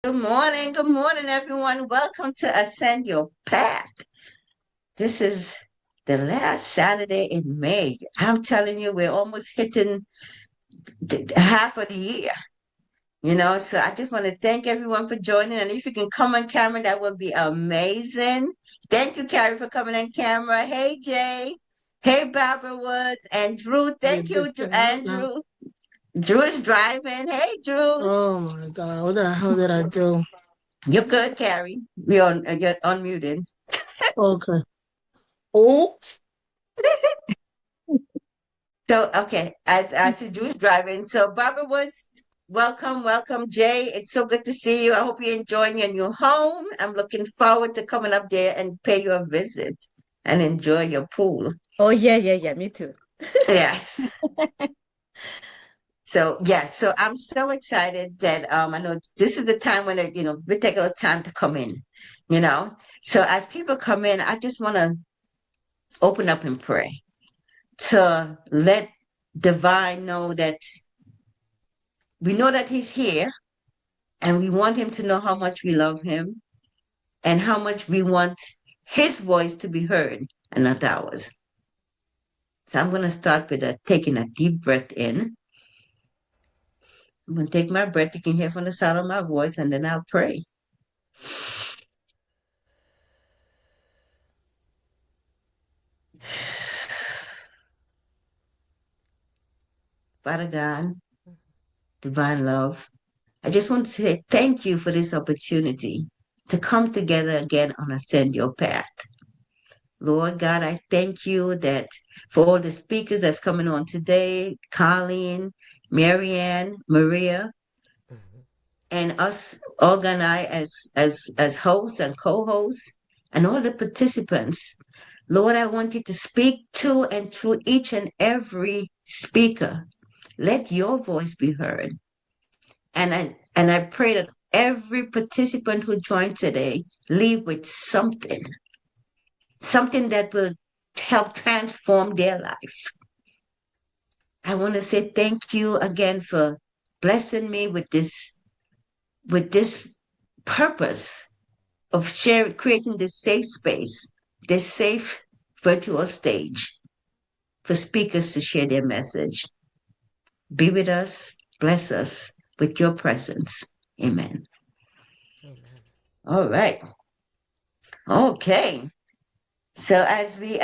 Good morning, everyone. Welcome to Ascend Your Path. This is the last Saturday in May. I'm telling you, we're almost hitting half of the year, So I just want to thank everyone for joining. And if you can come on camera, that would be amazing. Thank you, Carrie, for coming on camera. Hey, Jay. Hey, Barbara Woods and Drew. Yeah, Thank you, just say what now? Andrew. Drew is driving. Hey, Drew. Oh my God, what the hell did I do? You're good, Carrie. You're unmuted. Okay. Oops. So, okay, as I see Drew's driving. So, Barbara Woods, welcome. Jay, it's so good to see you. I hope you're enjoying your new home. I'm looking forward to coming up there and pay you a visit and enjoy your pool. Oh, yeah, me too. Yes. So, yes, so I'm so excited that I know this is the time when we take a little time to come in, you know. So, as people come in, I just want to open up and pray to let Divine know that we know that he's here. And we want him to know how much we love him and how much we want his voice to be heard and not ours. So I'm going to start with taking a deep breath in. I'm going to take my breath. You can hear from the sound of my voice, and then I'll pray. Father God, divine love, I just want to say thank you for this opportunity to come together again on Ascend Your Path. Lord God, I thank you that for all the speakers that's coming on today, Colleen, Marianne, Maria, and us, Olga and I as hosts and co-hosts, and all the participants. Lord, I want you to speak to and through each and every speaker. Let your voice be heard. And I pray that every participant who joined today leave with something that will help transform their life. I want to say thank you again for blessing me with this purpose of creating this safe space, this safe virtual stage for speakers to share their message. Be with us, bless us with your presence. Amen. Amen. All right. Okay. So as we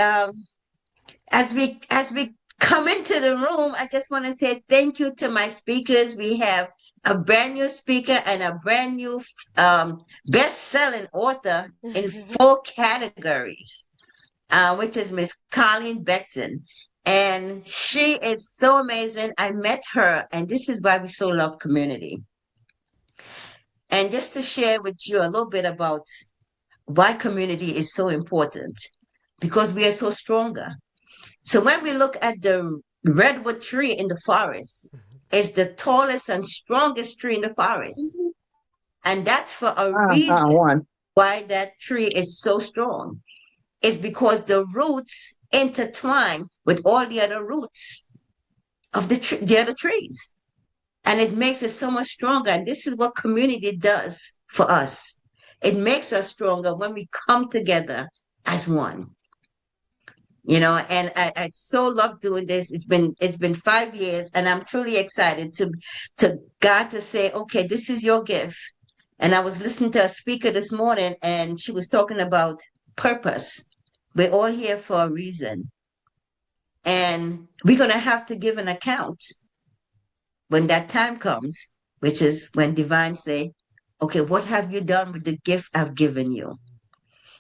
come into the room, I just want to say thank you to my speakers. We have a brand new speaker and a brand new best-selling author in 4 categories, which is Miss Colleen Becton. And she is so amazing. I met her, and this is why we so love community. And just to share with you a little bit about why community is so important, because we are so stronger. So when we look at the redwood tree in the forest, it's the tallest and strongest tree in the forest. And that's for a reason One. why that tree is so strong. It's because the roots intertwine with all the other roots of the other trees. And it makes it so much stronger. And this is what community does for us. It makes us stronger when we come together as one. And I so love doing this. It's been 5 years, and I'm truly excited to God to say, okay, this is your gift. And I was listening to a speaker this morning, and she was talking about purpose. We're all here for a reason, and we're gonna have to give an account when that time comes, which is when divine say, okay, what have you done with the gift I've given you?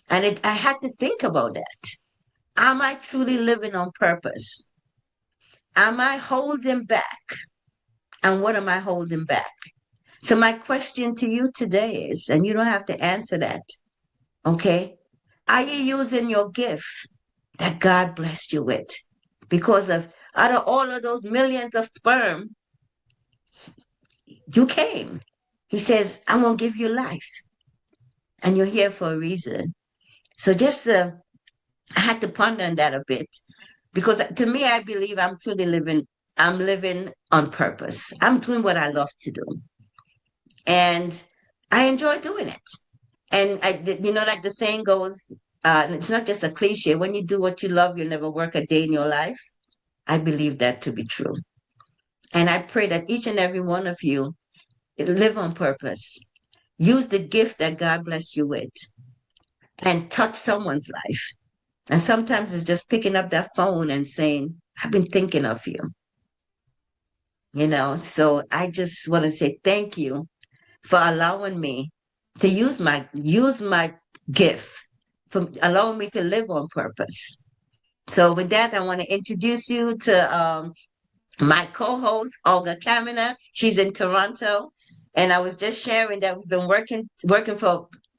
And I had to think about that. Am I truly living on purpose? Am I holding back? And what am I holding back? So, my question to you today is, and you don't have to answer that, okay? Are you using your gift that God blessed you with? Because out of all of those millions of sperm, you came. He says, I'm going to give you life. And you're here for a reason. So, I had to ponder on that a bit. Because to me, I believe I'm living on purpose. I'm doing what I love to do. And I enjoy doing it. And like the saying goes, it's not just a cliche. When you do what you love, you'll never work a day in your life. I believe that to be true. And I pray that each and every one of you live on purpose. Use the gift that God bless you with and touch someone's life. And sometimes it's just picking up that phone and saying, I've been thinking of you. So I just want to say thank you for allowing me to use my gift, for allowing me to live on purpose. So with that, I want to introduce you to my co-host, Olga Kamina. She's in Toronto. And I was just sharing that we've been working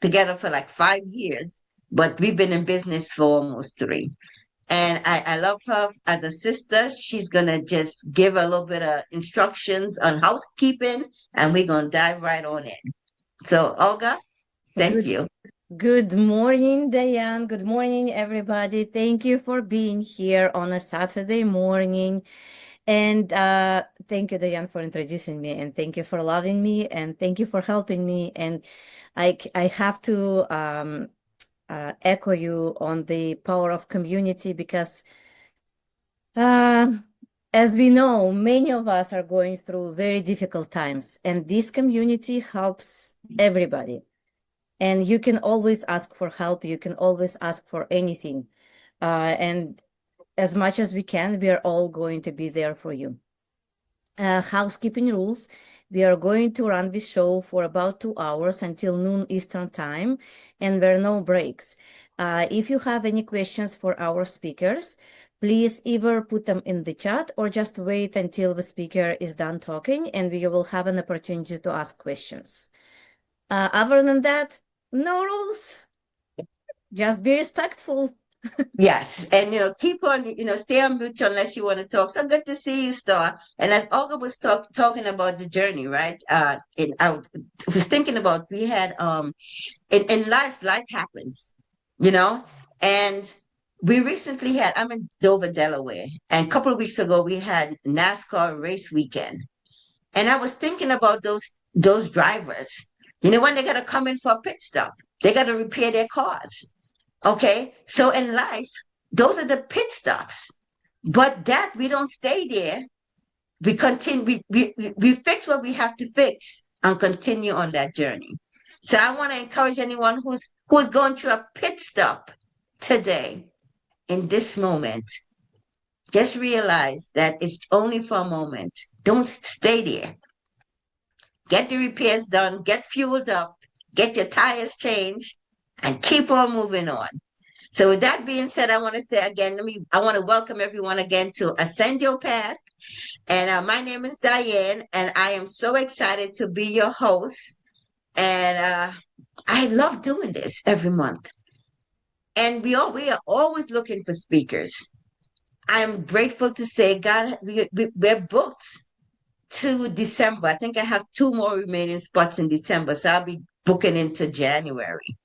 together for like 5 years, but we've been in business for almost three. And I love her as a sister. She's gonna just give a little bit of instructions on housekeeping, and we're gonna dive right on in. So, Olga, thank Good, you. good morning, Diane. Good morning, everybody. Thank you for being here on a Saturday morning. And thank you, Diane, for introducing me, and thank you for loving me, and thank you for helping me. And I have to echo you on the power of community, because as we know, many of us are going through very difficult times, and this community helps everybody. And you can always ask for help. You can always ask for anything. And as much as we can, we are all going to be there for you. Housekeeping rules. We are going to run this show for about 2 hours until noon Eastern time, and there are no breaks. If you have any questions for our speakers, please either put them in the chat or just wait until the speaker is done talking, and we will have an opportunity to ask questions. Other than that, no rules. Just be respectful. Yes, and keep on, stay on mute unless you want to talk. So good to see you, Star. And as Olga was talking about the journey, right? I was thinking about we had in life happens, you know, and we recently had. I'm in Dover, Delaware, and a couple of weeks ago we had NASCAR race weekend, and I was thinking about those drivers. When they got to come in for a pit stop, they got to repair their cars. Okay, so in life, those are the pit stops. But that we don't stay there. We continue. We fix what we have to fix and continue on that journey. So I want to encourage anyone who's going through a pit stop today, in this moment. Just realize that it's only for a moment. Don't stay there. Get the repairs done. Get fueled up. Get your tires changed, and keep on moving on. So with that being said, I want to say again, I want to welcome everyone again to Ascend Your Path. And my name is Diane, and I am so excited to be your host. And I love doing this every month. And we are always looking for speakers. I'm grateful to say, God, we're booked to December. I think I have 2 more remaining spots in December, so I'll be booking into January.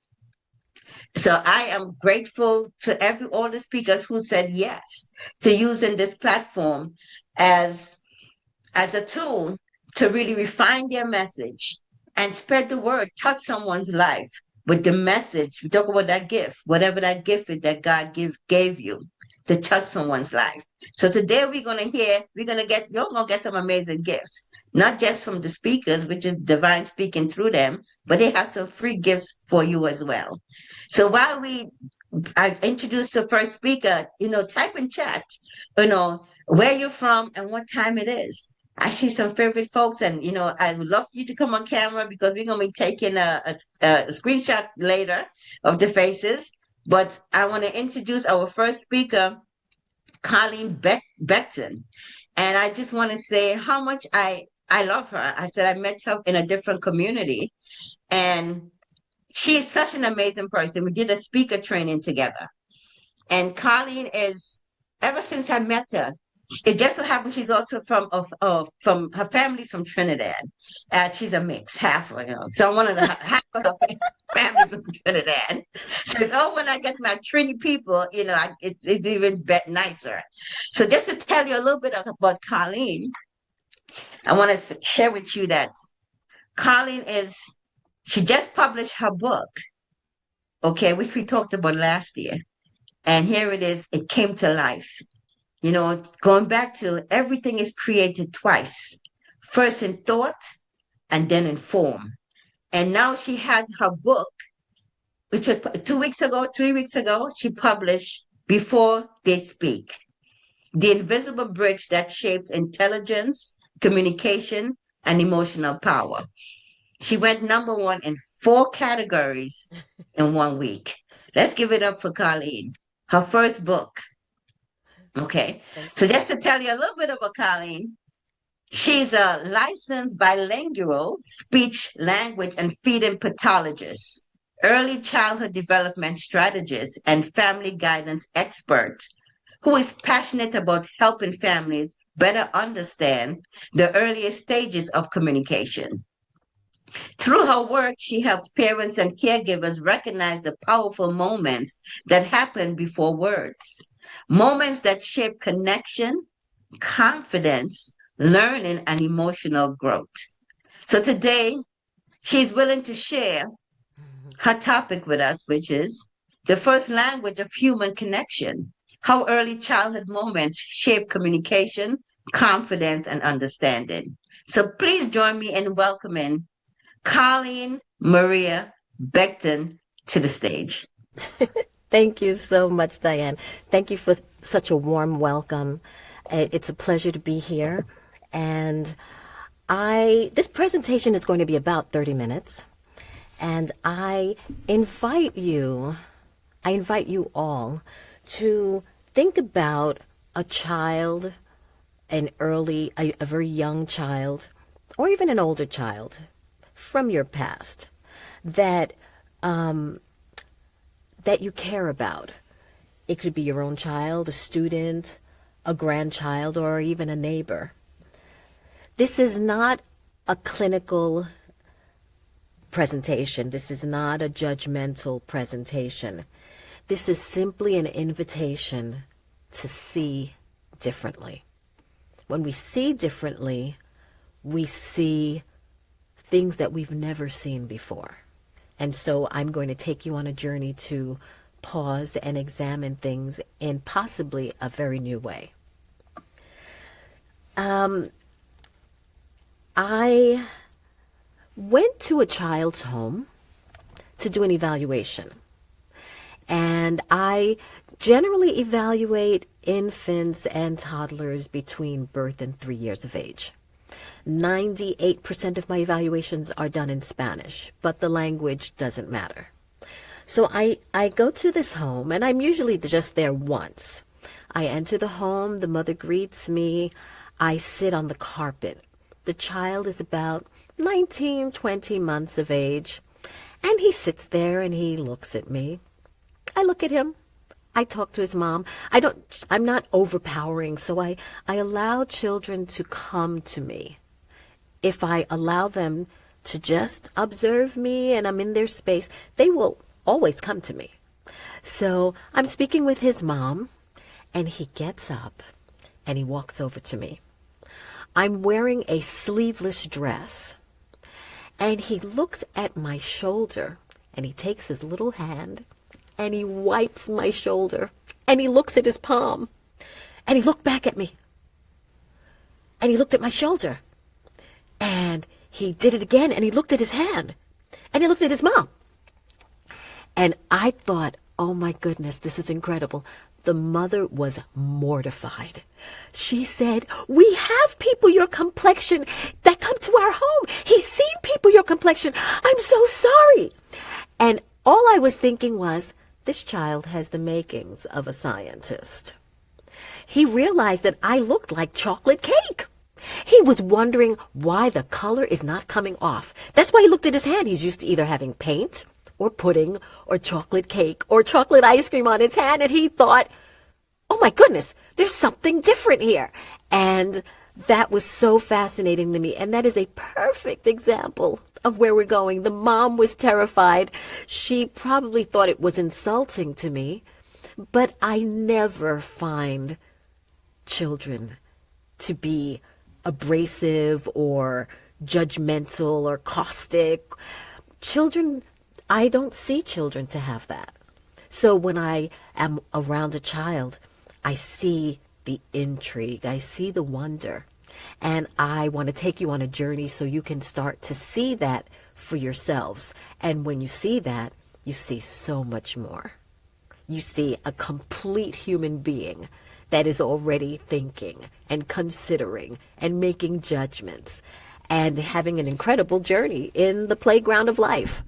So I am grateful to all the speakers who said yes to using this platform as a tool to really refine their message and spread the word, touch someone's life with the message. We talk about that gift, whatever that gift is that God gave you to touch someone's life. So today you're gonna get some amazing gifts, not just from the speakers, which is divine speaking through them, but they have some free gifts for you as well. So while I introduce the first speaker, type in chat, where you're from and what time it is. I see some favorite folks, and I would love you to come on camera because we're gonna be taking a screenshot later of the faces. But I want to introduce our first speaker, Colleen Becton, and I just want to say how much I love her. I said I met her in a different community, and she is such an amazing person. We did a speaker training together, and Colleen is, ever since I met her, it just so happens she's also from her family's from Trinidad. She's a mix, half, so one of the half of her family's from Trinidad. So it's when I get my Trini people, it's even nicer. So just to tell you a little bit about Colleen, I want to share with you that Colleen She just published her book, okay, which we talked about last year. And here it is. It came to life. You know, going back to everything is created twice, first in thought and then in form. And now she has her book, which was 2 weeks ago, 3 weeks ago, she published Before They Speak, The Invisible Bridge That Shapes Intelligence, Communication, and Emotional Power. She went number one in 4 categories in 1 week. Let's give it up for Colleen, her first book. Okay. Thank So you. just to tell you a little bit about Colleen, she's a licensed bilingual speech, language, and feeding pathologist, early childhood development strategist, and family guidance expert who is passionate about helping families better understand the earliest stages of communication. Through her work, she helps parents and caregivers recognize the powerful moments that happen before words, moments that shape connection, confidence, learning, and emotional growth. So today, she's willing to share her topic with us, which is the first language of human connection, how early childhood moments shape communication, confidence, and understanding. So please join me in welcoming Colleen Maria Becton to the stage. Thank you so much, Diane. Thank you for such a warm welcome. It's a pleasure to be here. And this presentation is going to be about 30 minutes. And I invite you all to think about a child, a very young child, or even an older child from your past that you care about. It could be your own child, a student, a grandchild, or even a neighbor. This is not a clinical presentation. This is not a judgmental presentation. This is simply an invitation to see differently. When we see differently, we see things that we've never seen before. And so I'm going to take you on a journey to pause and examine things in possibly a very new way. I went to a child's home to do an evaluation. And I generally evaluate infants and toddlers between birth and 3 years of age. 98% of my evaluations are done in Spanish, but the language doesn't matter. So I go to this home, and I'm usually just there once. I enter the home, the mother greets me, I sit on the carpet. The child is about 19, 20 months of age, and he sits there and he looks at me. I look at him. I talk to his mom. I'm not overpowering, so I allow children to come to me. If I allow them to just observe me and I'm in their space, they will always come to me. So I'm speaking with his mom, and he gets up and he walks over to me. I'm wearing a sleeveless dress, and he looks at my shoulder, and he takes his little hand and he wipes my shoulder, and he looks at his palm, and he looked back at me, and he looked at my shoulder, and he did it again, and he looked at his hand, and he looked at his mom. And I thought, oh my goodness, this is incredible. The mother was mortified. She said, we have people your complexion that come to our home. He's seen people your complexion. I'm so sorry. And all I was thinking was, this child has the makings of a scientist. He realized that I looked like chocolate cake. He was wondering why the color is not coming off. That's why he looked at his hand. He's used to either having paint or pudding or chocolate cake or chocolate ice cream on his hand. And he thought, oh my goodness, there's something different here. And that was so fascinating to me. And that is a perfect example of where we're going. The mom was terrified. She probably thought it was insulting to me. But I never find children to be abrasive or judgmental or caustic. Children, I don't see children to have that. So when I am around a child, I see the intrigue, I see the wonder, and I want to take you on a journey so you can start to see that for yourselves. And when you see that, you see so much more. You see a complete human being that is already thinking and considering and making judgments and having an incredible journey in the playground of life.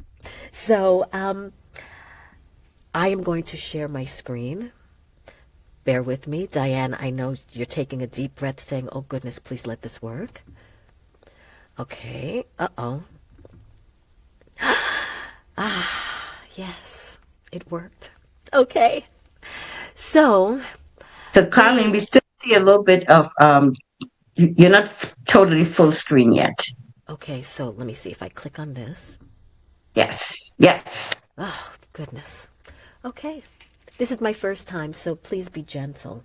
So I am going to share my screen. Bear with me. Diane, I know you're taking a deep breath saying, oh goodness, please let this work. Okay. Uh-oh. Yes, it worked. Okay. So Colleen, we still see a little bit of you're not totally full screen yet. okay, so let me see if I click on this. Yes, yes. Oh, goodness. Okay. This is my first time, so please be gentle.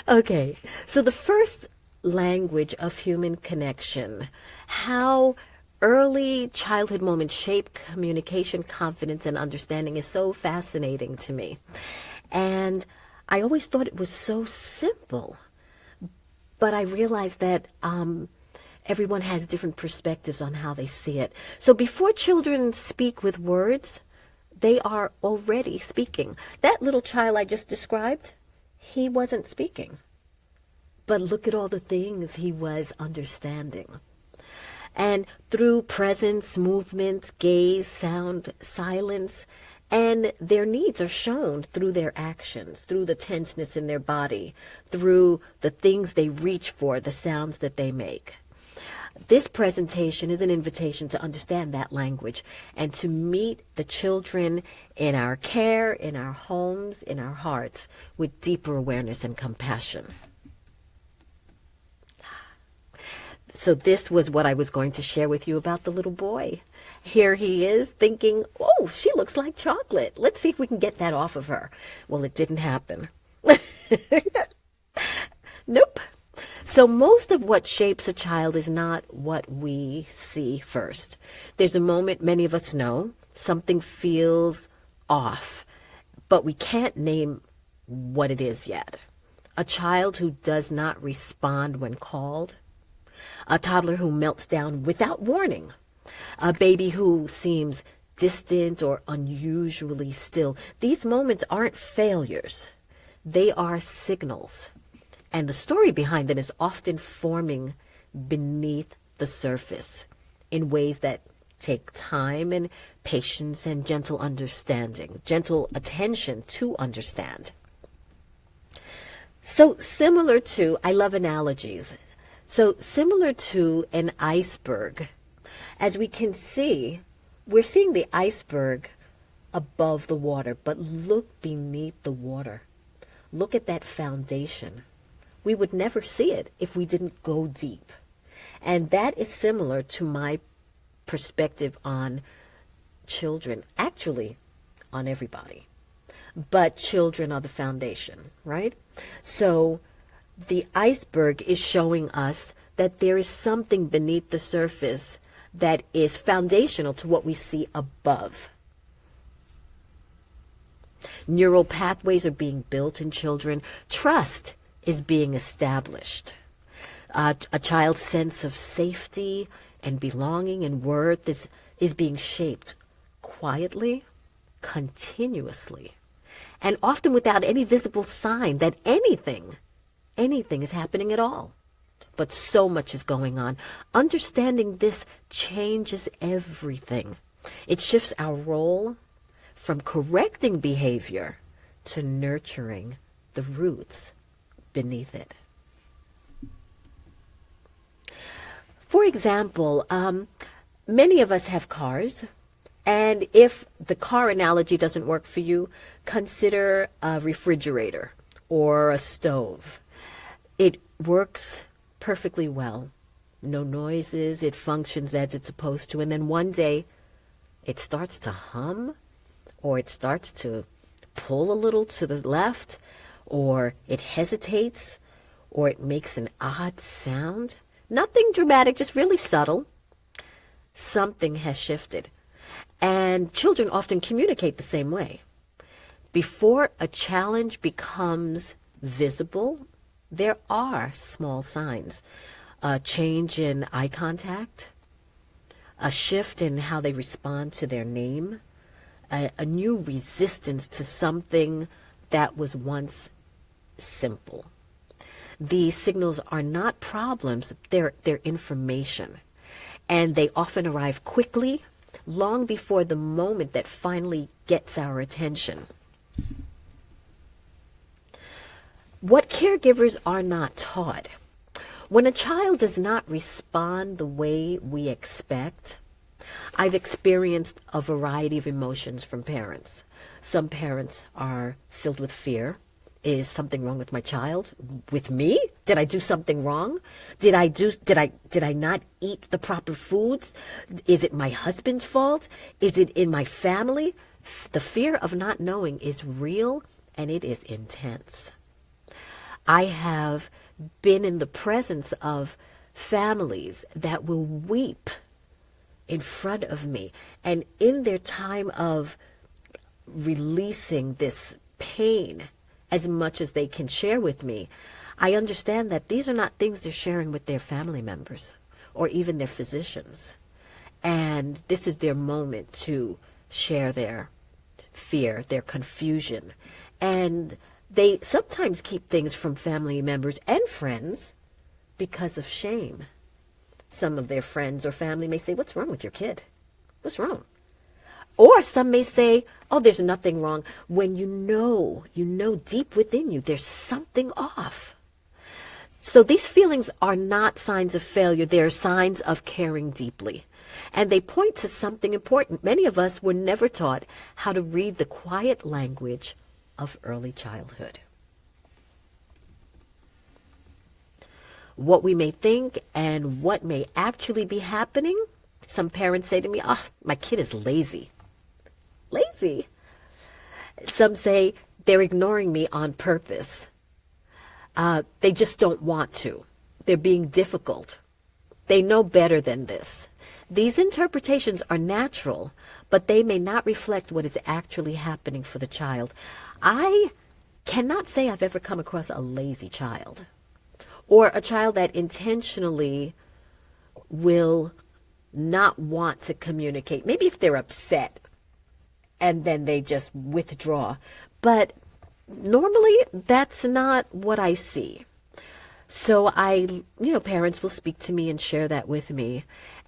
Okay. So the first language of human connection, how early childhood moments shape communication, confidence, and understanding is so fascinating to me. And I always thought it was so simple. But I realized that everyone has different perspectives on how they see it. So before children speak with words, they are already speaking. That little child I just described, he wasn't speaking. But look at all the things he was understanding. And through presence, movement, gaze, sound, silence, and their needs are shown through their actions, through the tenseness in their body, through the things they reach for, the sounds that they make. This presentation is an invitation to understand that language and to meet the children in our care, in our homes, in our hearts, with deeper awareness and compassion. So this was what I was going to share with you about the little boy. Here he is thinking, oh, she looks like chocolate. Let's see if we can get that off of her. Well, it didn't happen. Nope. So most of what shapes a child is not what we see first. There's a moment many of us know something feels off, but we can't name what it is yet. A child who does not respond when called, a toddler who melts down without warning, a baby who seems distant or unusually still. These moments aren't failures. They are signals. And the story behind them is often forming beneath the surface in ways that take time and patience and gentle understanding, gentle attention to understand. So similar to, I love analogies. So similar to an iceberg, as we can see, we're seeing the iceberg above the water, but look beneath the water. Look at that foundation. We would never see it if we didn't go deep. And that is similar to my perspective on children, actually on everybody. But children are the foundation, right? So the iceberg is showing us that there is something beneath the surface that is foundational to what we see above. Neural pathways are being built in children. Trust is being established. A child's sense of safety and belonging and worth is being shaped quietly, continuously, and often without any visible sign that anything is happening at all. But so much is going on. Understanding this changes everything. It shifts our role from correcting behavior to nurturing the roots beneath it. For example, many of us have cars, and if the car analogy doesn't work for you, consider a refrigerator or a stove. It works perfectly well. No noises, it functions as it's supposed to, and then one day it starts to hum, or it starts to pull a little to the left, or it hesitates, or it makes an odd sound. Nothing dramatic, just really subtle. something has shifted. And children often communicate the same way. Before a challenge becomes visible, there are small signs. A change in eye contact, a shift in how they respond to their name, a new resistance to something that was once simple. These signals are not problems, they're information. And they often arrive quickly, long before the moment that finally gets our attention. What caregivers are not taught. When a child does not respond the way we expect, I've experienced a variety of emotions from parents. Some parents are filled with fear. Is something wrong with my child? With me? Did I do something wrong? Did I not eat the proper foods? Is it my husband's fault? Is it in my family? The fear of not knowing is real and it is intense. I have been in the presence of families that will weep in front of me, and in their time of releasing this pain as much as they can share with me, I understand that these are not things they're sharing with their family members or even their physicians. And this is their moment to share their fear, their confusion. And they sometimes keep things from family members and friends because of shame. Some of their friends or family may say, "What's wrong with your kid? What's wrong?" Or some may say, "Oh, there's nothing wrong," when you know deep within you there's something off. So these feelings are not signs of failure. They're signs of caring deeply. And they point to something important. Many of us were never taught how to read the quiet language of early childhood. What we may think and what may actually be happening. Some parents say to me, "Oh, my kid is lazy." Lazy. Some say they're ignoring me on purpose. They just don't want to. They're being difficult. They know better than this. These interpretations are natural, but they may not reflect what is actually happening for the child. I cannot say I've ever come across a lazy child or a child that intentionally will not want to communicate. Maybe if they're upset and then they just withdraw. But normally that's not what I see. So parents will speak to me and share that with me.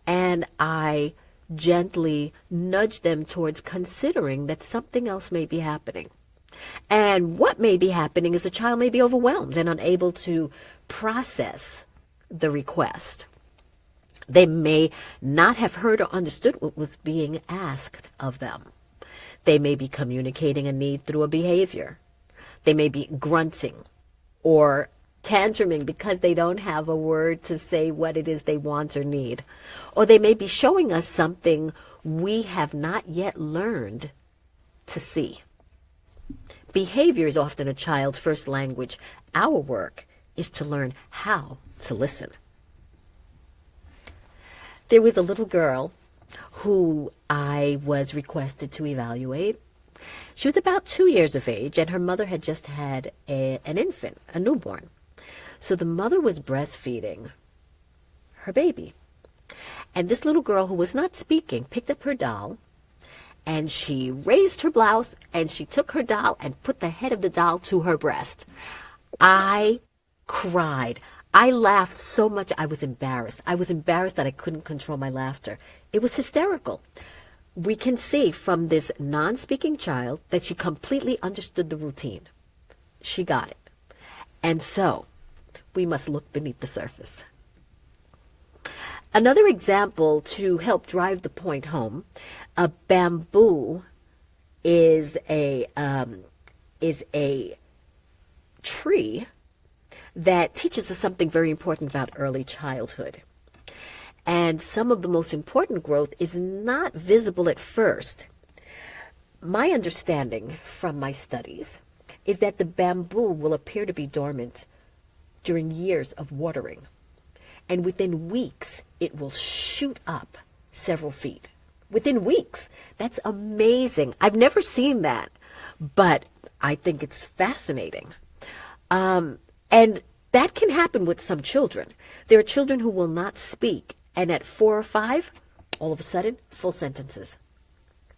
And I gently nudge them towards considering that something else may be happening. And what may be happening is the child may be overwhelmed and unable to process the request. They may not have heard or understood what was being asked of them. They may be communicating a need through a behavior. They may be grunting or tantruming because they don't have a word to say what it is they want or need. Or they may be showing us something we have not yet learned to see. Behavior is often a child's first language. Our work is to learn how to listen. There was a little girl who I was requested to evaluate. She was about 2 years of age, and her mother had just had an infant, a newborn. So the mother was breastfeeding her baby. And this little girl who was not speaking picked up her doll, and she raised her blouse, and she took her doll and put the head of the doll to her breast. I cried. I laughed so much I was embarrassed. I was embarrassed that I couldn't control my laughter. It was hysterical. We can see from this non-speaking child that she completely understood the routine. She got it. And so, we must look beneath the surface. Another example to help drive the point home, a bamboo is a tree that teaches us something very important about early childhood. And some of the most important growth is not visible at first. My understanding from my studies is that the bamboo will appear to be dormant during years of watering. And within weeks, it will shoot up several feet within weeks. That's amazing. I've never seen that, but I think it's fascinating. And that can happen with some children. There are children who will not speak, and at 4 or 5, all of a sudden, full sentences.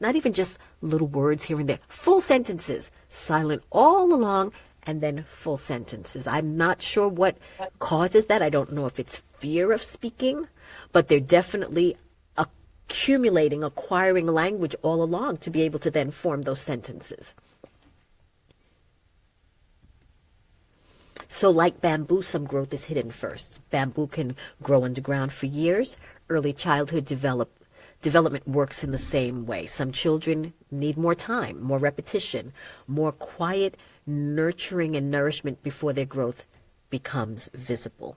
Not even just little words here and there, full sentences, silent all along, and then full sentences. I'm not sure what causes that. I don't know if it's fear of speaking, but they're definitely acquiring language all along to be able to then form those sentences. So like bamboo, some growth is hidden first. Bamboo can grow underground for years. Early childhood development works in the same way. Some children need more time, more repetition, more quiet nurturing and nourishment before their growth becomes visible.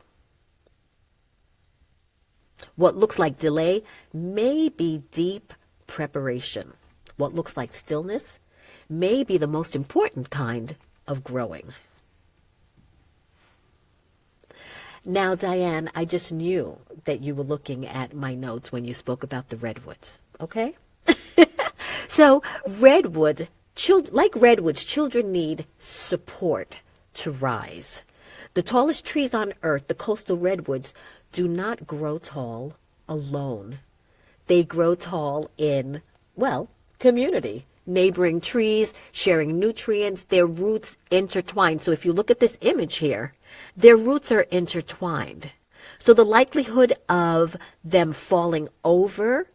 What looks like delay may be deep preparation. What looks like stillness may be the most important kind of growing. Now, Diane, I just knew that you were looking at my notes when you spoke about the redwoods, okay? So like redwoods, children need support to rise. The tallest trees on earth, the coastal redwoods, do not grow tall alone. They grow tall in, community. Neighboring trees, sharing nutrients, their roots intertwine. So if you look at this image here, their roots are intertwined. So the likelihood of them falling over,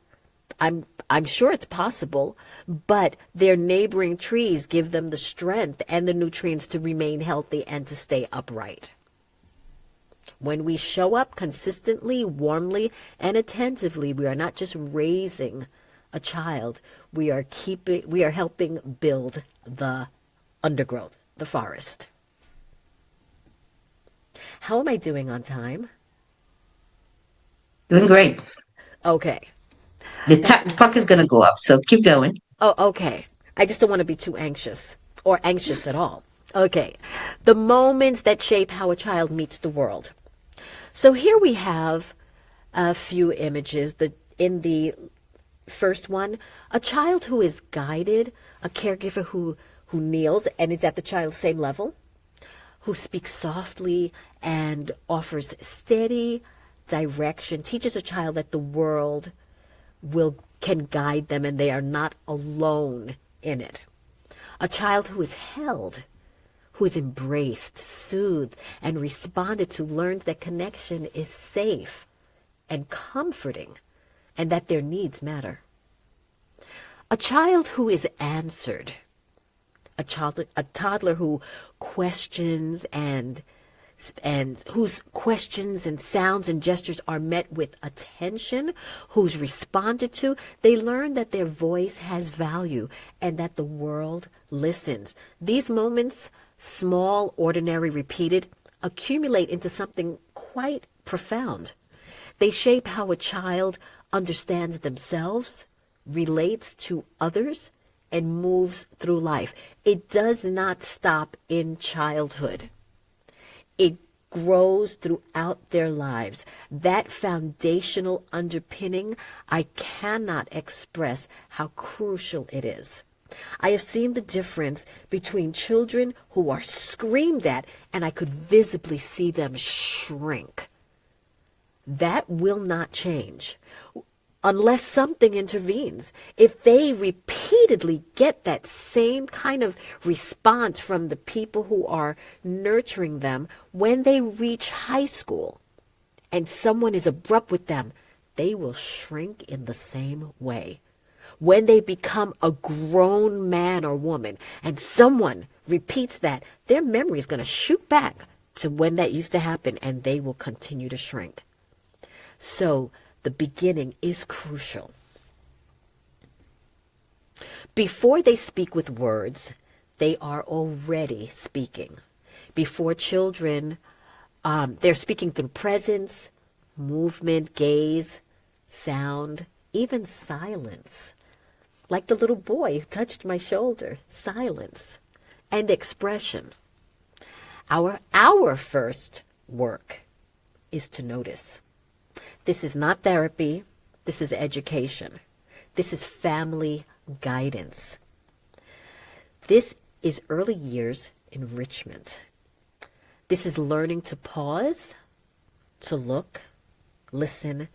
I'm sure it's possible, but their neighboring trees give them the strength and the nutrients to remain healthy and to stay upright. When we show up consistently, warmly, and attentively, we are not just raising a child, we are helping build the undergrowth, the forest. How am I doing on time? Doing great. Okay. The clock is going to go up, so keep going. Oh, okay. I just don't want to be too anxious or anxious at all. Okay. The moments that shape how a child meets the world. So here we have a few images. In the first one, a child who is guided, a caregiver who kneels and is at the child's same level, who speaks softly and offers steady direction, teaches a child that the world can guide them and they are not alone in it. A child who is held, who is embraced, soothed, and responded to learns that connection is safe and comforting and that their needs matter. A child who is answered, a toddler who questions and whose questions and sounds and gestures are met with attention, who's responded to, they learn that their voice has value and that the world listens. These moments, small, ordinary, repeated, accumulate into something quite profound. They shape how a child understands themselves, relates to others, and moves through life. It does not stop in childhood. It grows throughout their lives. That foundational underpinning, I cannot express how crucial it is. I have seen the difference between children who are screamed at, and I could visibly see them shrink. That will not change unless something intervenes. If they repeatedly get that same kind of response from the people who are nurturing them, when they reach high school and someone is abrupt with them, they will shrink in the same way. When they become a grown man or woman and someone repeats that, their memory is going to shoot back to when that used to happen and they will continue to shrink. So the beginning is crucial. Before they speak with words, they are already speaking. Before children, they're speaking through presence, movement, gaze, sound, even silence. Like the little boy who touched my shoulder, silence and expression. Our first work is to notice. This is not therapy. This is education. This is family guidance. This is early years enrichment. This is learning to pause, to look, listen,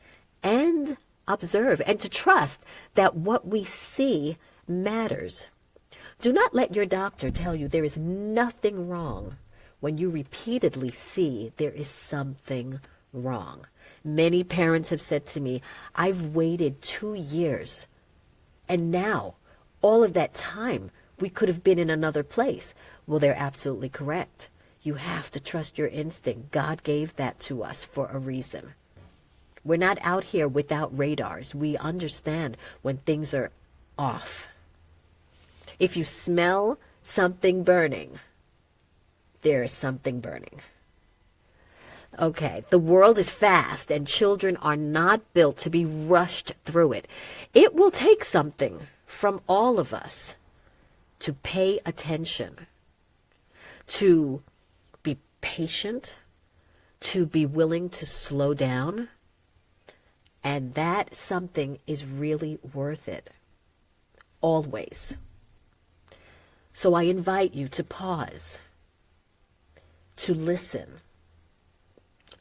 and observe, and to trust that what we see matters. Do not let your doctor tell you there is nothing wrong when you repeatedly see there is something wrong. Many parents have said to me, I've waited 2 years, and now all of that time we could have been in another place. Well, they're absolutely correct. You have to trust your instinct. God gave that to us for a reason. We're not out here without radars. We understand when things are off. If you smell something burning, there is something burning. Okay, the world is fast and children are not built to be rushed through it. It will take something from all of us to pay attention, to be patient, to be willing to slow down, and that something is really worth it. Always. So I invite you to pause, to listen,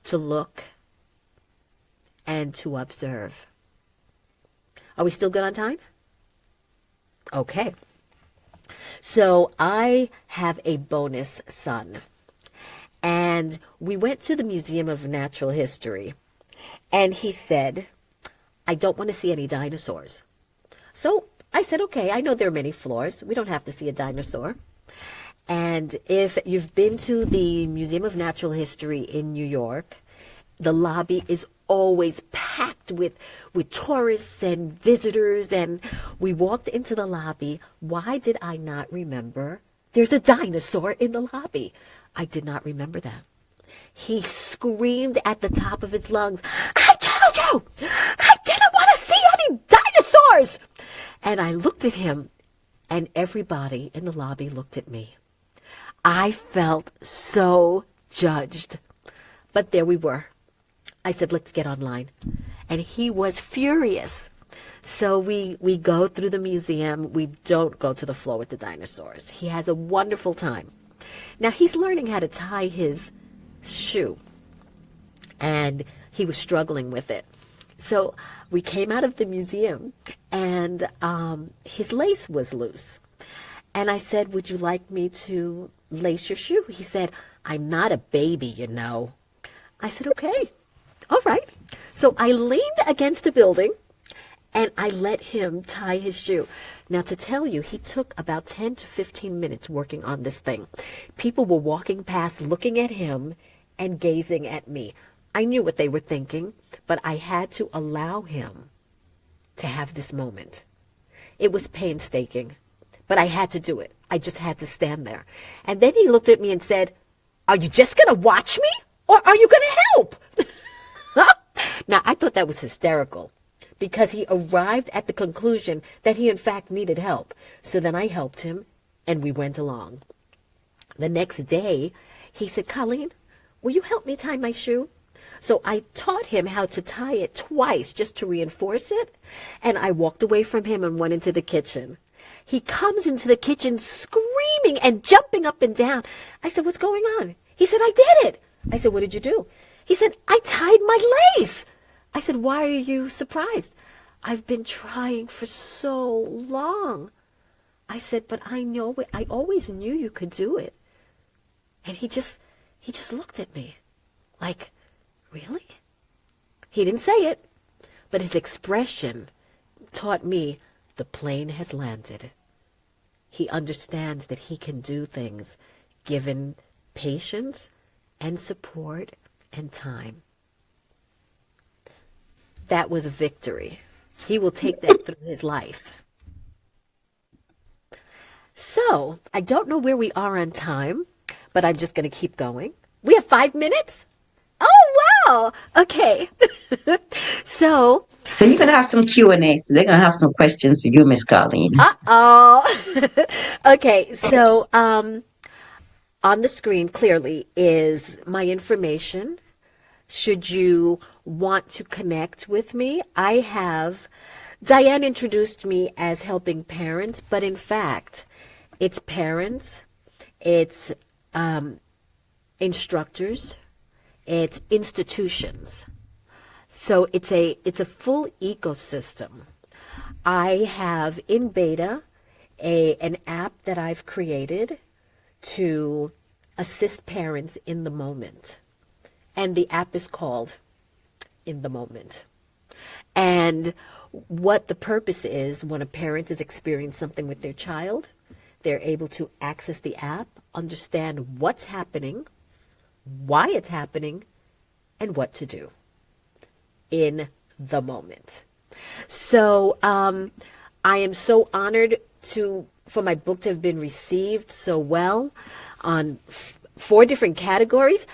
to look, and to observe. Are we still good on time? Okay. So I have a bonus son, and we went to the Museum of Natural History, and he said, I don't want to see any dinosaurs. So I said, okay, I know there are many floors. We don't have to see a dinosaur. And if you've been to the Museum of Natural History in New York, the lobby is always packed with tourists and visitors. And we walked into the lobby. Why did I not remember there's a dinosaur in the lobby? I did not remember that. He screamed at the top of his lungs, I told you, I didn't want to see any dinosaurs. And I looked at him, and everybody in the lobby looked at me. I felt so judged. But there we were. I said, let's get online. And he was furious. So we go through the museum. We don't go to the floor with the dinosaurs. He has a wonderful time. Now, he's learning how to tie his shoe, and he was struggling with it. So we came out of the museum, and his lace was loose. And I said, would you like me to lace your shoe? He said, I'm not a baby, you know. I said, okay, all right. So I leaned against a building, and I let him tie his shoe. Now, to tell you, he took about 10 to 15 minutes working on this thing. People were walking past, looking at him and gazing at me. I knew what they were thinking, but I had to allow him to have this moment. It was painstaking, but I had to do it. I just had to stand there. And then he looked at me and said, are you just going to watch me, or are you going to help? Now, I thought that was hysterical, because he arrived at the conclusion that he, in fact, needed help. So then I helped him, and we went along. The next day, he said, Colleen, will you help me tie my shoe? So I taught him how to tie it twice just to reinforce it, and I walked away from him and went into the kitchen. He comes into the kitchen screaming and jumping up and down. I said, what's going on? He said, I did it. I said, what did you do? He said, I tied my lace. I said, why are you surprised? I've been trying for so long. I said, but I know it. I always knew you could do it. And he just looked at me like, really? He didn't say it, but his expression taught me the plane has landed. He understands that he can do things given patience and support and time. That was a victory. He will take that through his life. So, I don't know where we are on time, but I'm just going to keep going. We have 5 minutes? Oh, wow. Okay. So you're going to have some Q&A. So they're going to have some questions for you, Miss Colleen. uh-oh. Okay, so on the screen clearly is my information. should you want to connect with me, Diane introduced me as helping parents, but in fact, it's parents, it's instructors, it's institutions. So it's a full ecosystem. I have in beta an app that I've created to assist parents in the moment. And the app is called In the Moment. And what the purpose is, when a parent is experiencing something with their child, they're able to access the app, understand what's happening, why it's happening, and what to do in the moment. So I am so honored for my book to have been received so well on 4 different categories.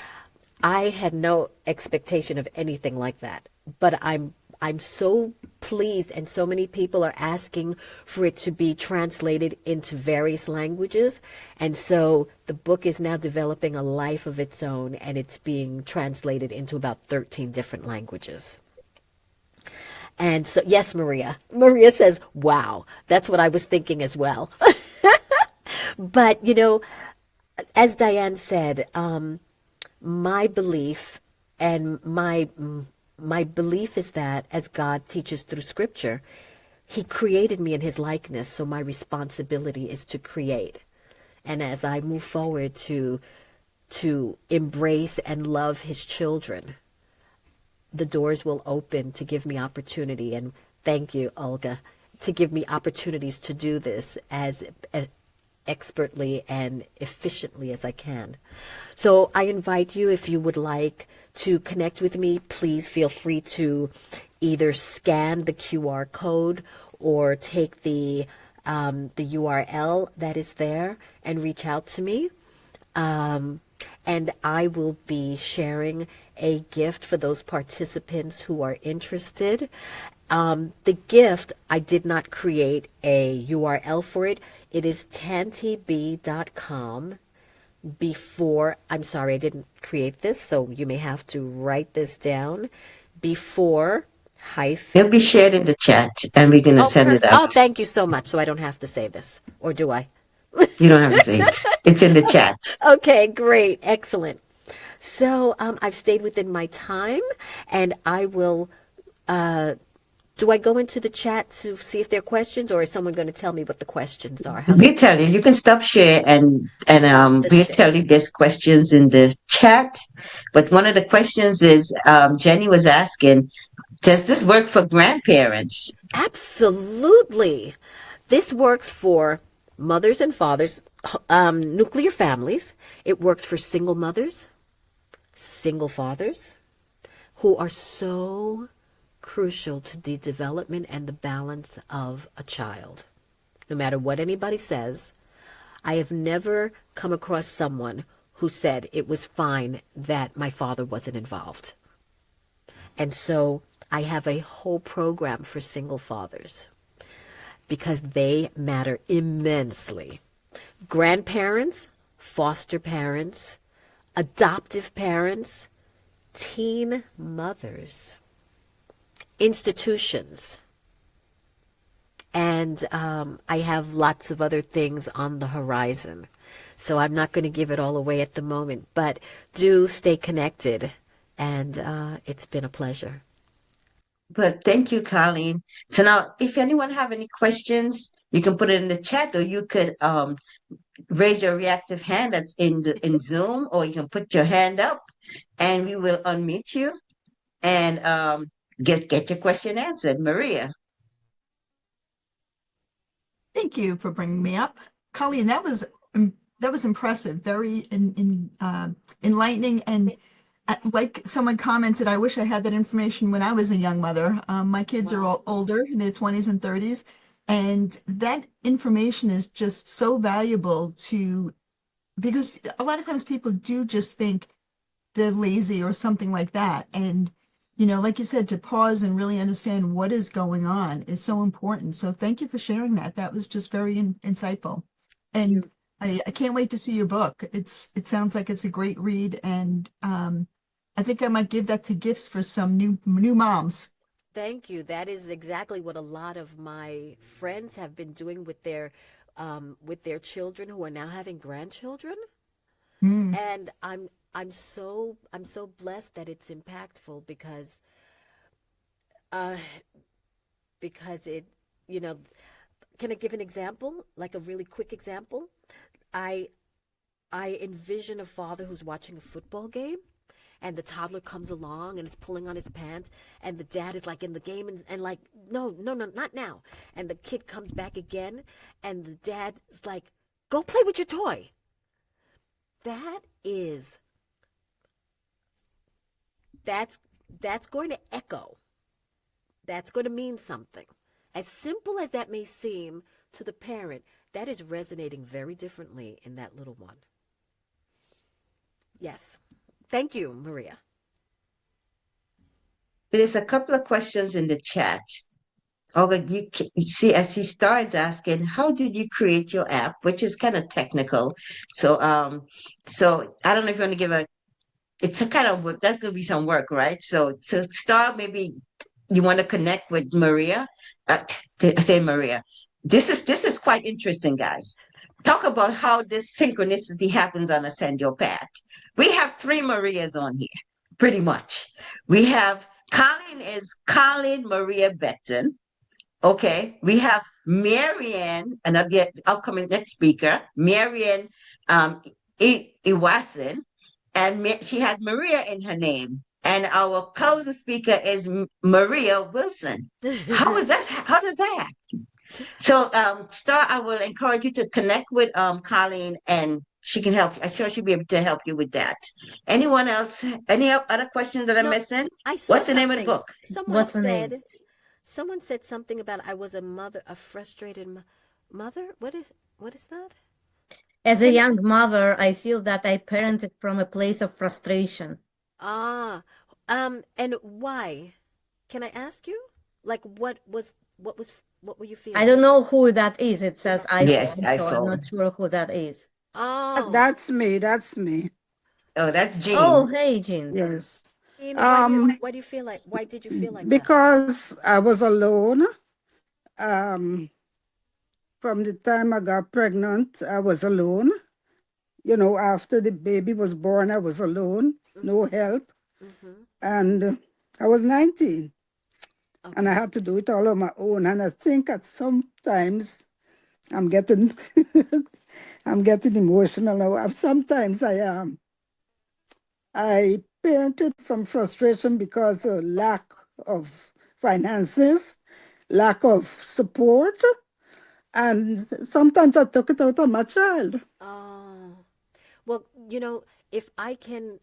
I had no expectation of anything like that, but I'm so pleased, and so many people are asking for it to be translated into various languages. And so the book is now developing a life of its own, and it's being translated into about 13 different languages. And so, yes, Maria. Maria says, wow, that's what I was thinking as well. But, as Diane said, my belief and my belief is that as God teaches through Scripture, He created me in His likeness, so my responsibility is to create. And as I move forward to embrace and love His children, the doors will open to give me opportunity. And thank you, Olga, to give me opportunities to do this as expertly and efficiently as I can. So I invite you, if you would like to connect with me, please feel free to either scan the QR code or take the URL that is there and reach out to me. And I will be sharing a gift for those participants who are interested. The gift, I did not create a URL for it. It is tantib.com. I'm sorry, I didn't create this, so you may have to write this down. Before hyphen. It'll be shared in the chat, and we're going to send it Perfect. Oh, out. thank you so much. So I don't have to say this, or do I? You don't have to say it. It's in the chat. Okay, great. Excellent. So I've stayed within my time, and I will, do I go into the chat to see if there are questions, or is someone going to tell me what the questions are? We'll tell you. You can stop share and the we'll share. tell you there's questions in the chat. But one of the questions is Jenny was asking, does this work for grandparents? Absolutely. This works for mothers and fathers, nuclear families. It works for single mothers, single fathers, who are so crucial to the development and the balance of a child. No matter what anybody says, I have never come across someone who said it was fine that my father wasn't involved. And so I have a whole program for single fathers because they matter immensely. Grandparents, foster parents, adoptive parents, teen mothers, institutions, and I have lots of other things on the horizon. So I'm not going to give it all away at the moment, but do stay connected, and it's been a pleasure. But thank you, Colleen. So now, if anyone have any questions, you can put it in the chat, or you could raise your reactive hand that's in Zoom, or you can put your hand up, and we will unmute you and get your question answered. Maria. Thank you for bringing me up. Colleen, that was impressive, very enlightening, and like someone commented, I wish I had that information when I was a young mother. My kids are all older, in their 20s and 30s, and that information is just so valuable because a lot of times people do just think they're lazy or something like that. And like you said, to pause and really understand what is going on is so important. So thank you for sharing that. That was just very insightful. And I can't wait to see your book. It sounds like it's a great read, and I think I might give that to gifts for some new moms. Thank you. That is exactly what a lot of my friends have been doing with their children who are now having grandchildren. Mm. And I'm so blessed that it's impactful uh because it, you know, can I give an example? Like a really quick example? I I envision a father who's watching a football game and the toddler comes along and is pulling on his pants and the dad is like in the game and like, no, no, no, not now. And the kid comes back again and the dad is like, go play with your toy. That is, that's going to echo. That's going to mean something. As simple as that may seem to the parent, that is resonating very differently in that little one. Yes. Thank you, Maria. There's a couple of questions in the chat. Olga, you see, as he starts asking, how did you create your app, which is kind of technical. So I don't know if you want to give it's a kind of work. That's going to be some work, right? So start, maybe you want to connect with Maria. I say Maria. This is quite interesting, guys. Talk about how this synchronicity happens on Ascend Your Path. We have three Marias on here, pretty much. We have Colleen Maria Becton. Okay, we have Marianne, another upcoming next speaker, Marianne Ewasyn, and she has Maria in her name. And our closing speaker is Maria Wilson. How is that? How does that happen? So, Star, I will encourage you to connect with Colleen, and she can help. I'm sure she'll be able to help you with that. Anyone else? Any other questions that I'm No, missing? I saw What's the name of the something. book? What's the name? Someone said something about I was a mother, a frustrated mother. What is that? As a Can young mother, I feel that I parented from a place of frustration. And why? Can I ask you? Like, what were you I feeling? don't know who that is. It says Yes, iPhone, so I'm iPhone. not sure who that is. Oh, That's me. That's me. Oh, that's Oh, Jean. hey, Jean. Yes. Jean, Um, why do you feel like why did you feel like that? because I was alone. Um, from the time I got pregnant, I was alone. You know, after the baby was born, I was alone, no help. Mm-hmm. And I was 19 and I Okay. had to do it all on my own. And I think at sometimes I'm getting I'm getting emotional now. Sometimes I parented from frustration because of lack of finances, lack of support, and sometimes I took it out on my child. Oh, well, if I can